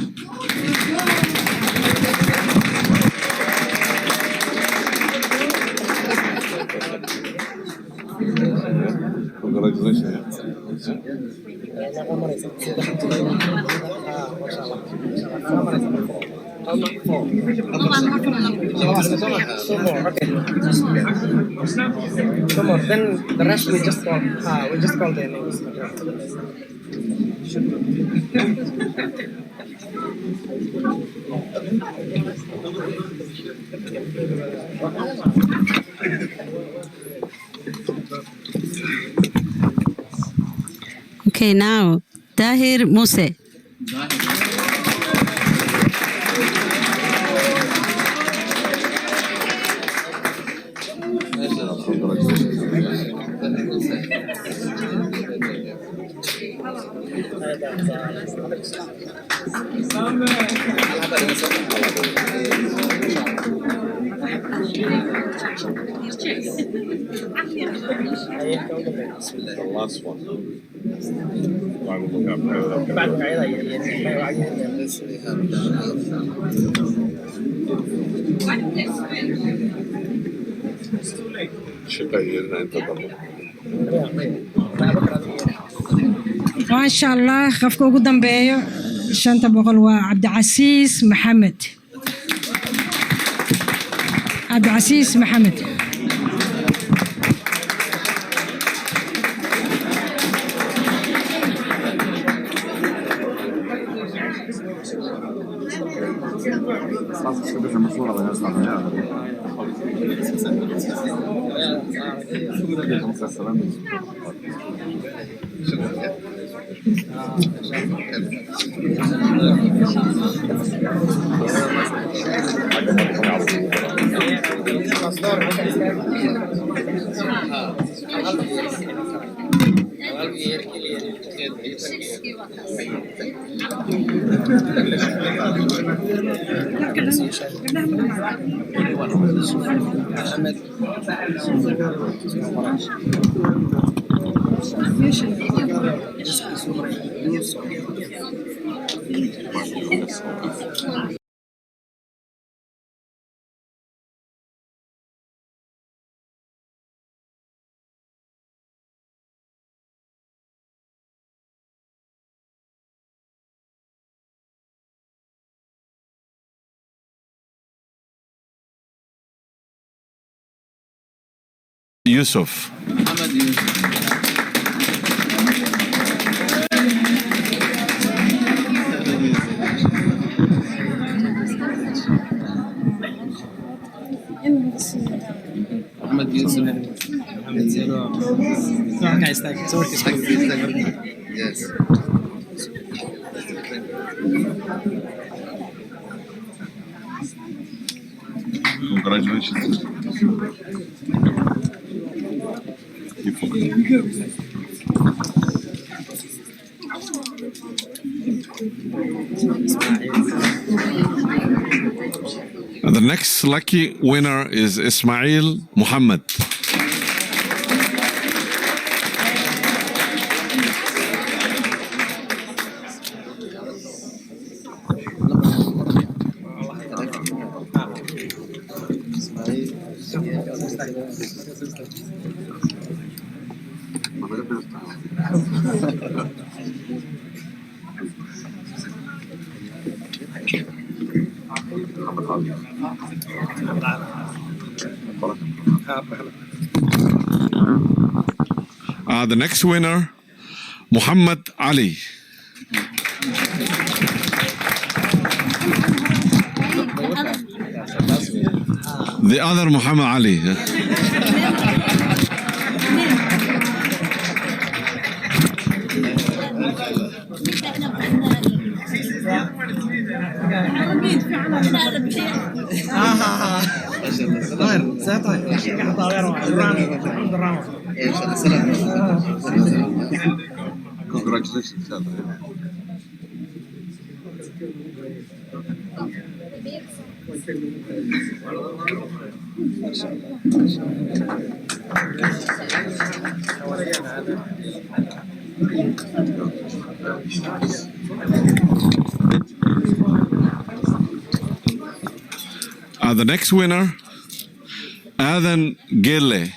Then the rest we just call their names. Okay, now Tahir Muse. The last one. MashaAllah, qofka ugu dambeeyo 500 waa Cabdicasiis Maxamed. Cabdicasiis Maxamed. Yusuf. Ahmed Yusuf. Yes. Congratulations. The next lucky winner is Ismail Muhammad. The next winner, Muhammad Ali. The other Muhammad Ali. Congratulations. The next winner, Adan Gele.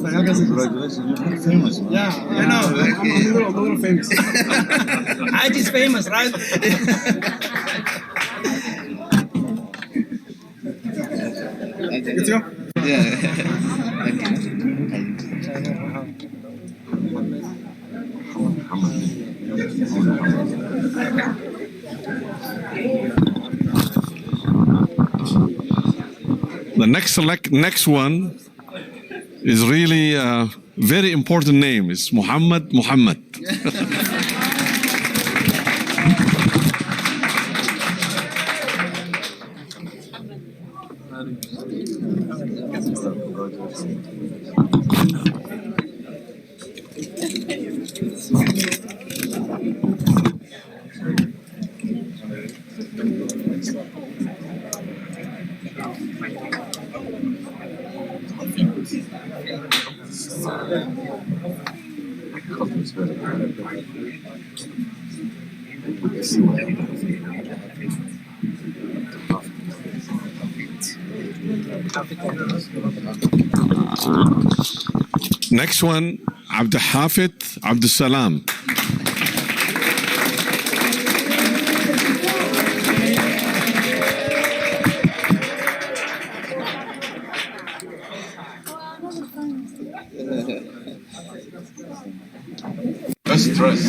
Congratulations, you're famous. Yeah, I know. I'm a little famous. I just famous, right? Good to go? The next one is really a very important name. It's Muhammad Muhammad. Next one, Abdul Hafid Abdul Salam. Trust.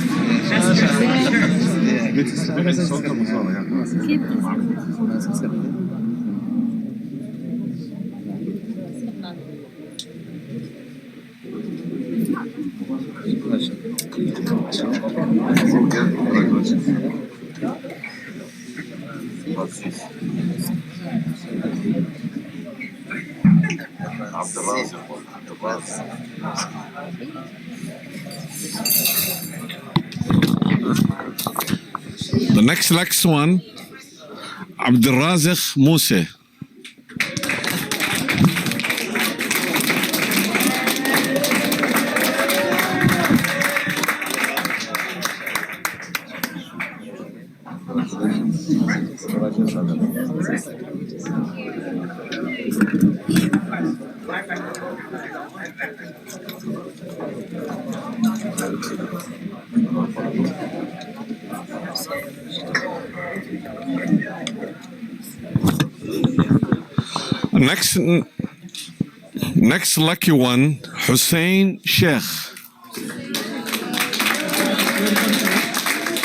The next one, Abdul Razak Musa. Next lucky one, Hussein Sheikh.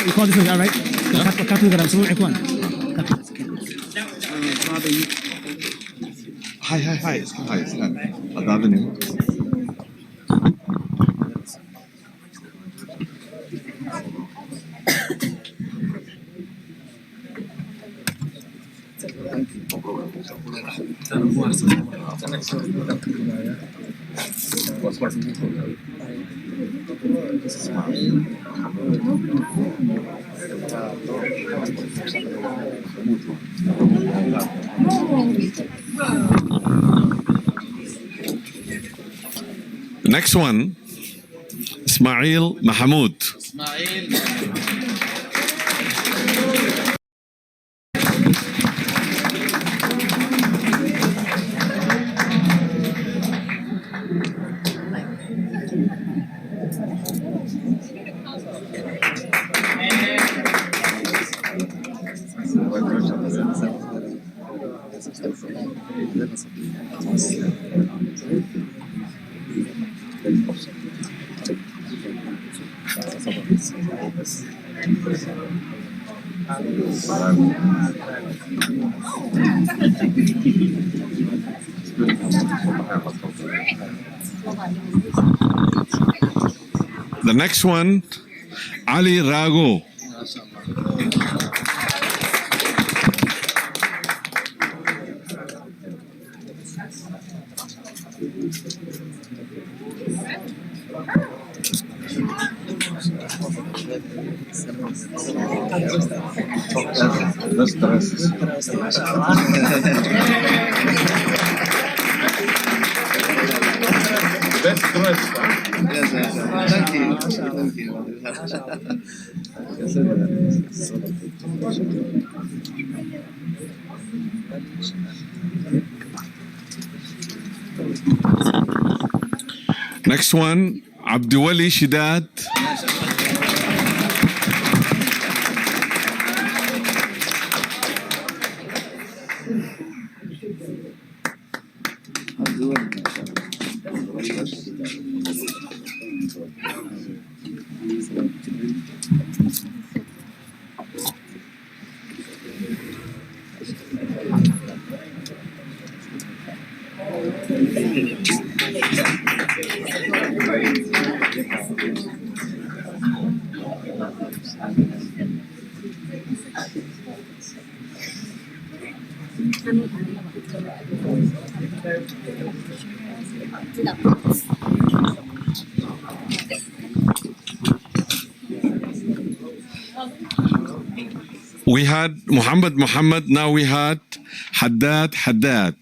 You call this one, all right? Hi. Next one, Ismail Mahmoud. The next one, Ali Rago. Next one, Abdiwali Shidad. We had Muhammad, now we had Haddad.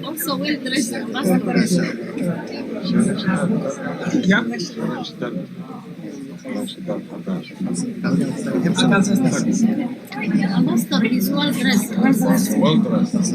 Also well dressed. Yeah. Ambassador is well dressed. Well dressed.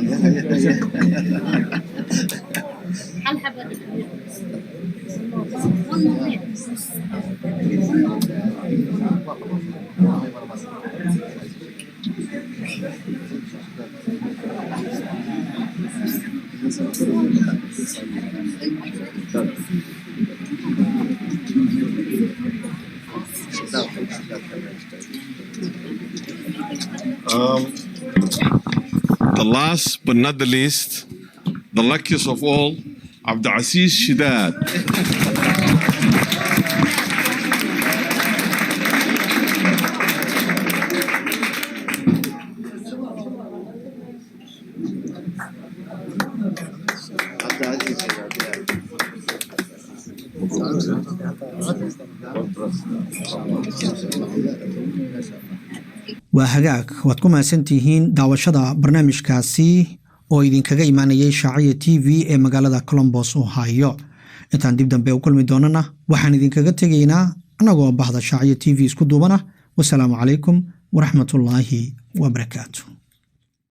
The last but not the least, the luckiest of all, Abdulaziz Shidad. waa hagaag waad ku mahadsantihiin daawashada barnaamijkaasi oo idinkaga imaanayay Shaaciya TV ee magaalada Columbus Ohio. intaan dib dambe u kulmi doonana waxaan idinkaga tegaynaa anagoo bahda Shaaciya TV isku duubana. Wassalaamu calaykum waraxmatullaahi wabarakaatuh.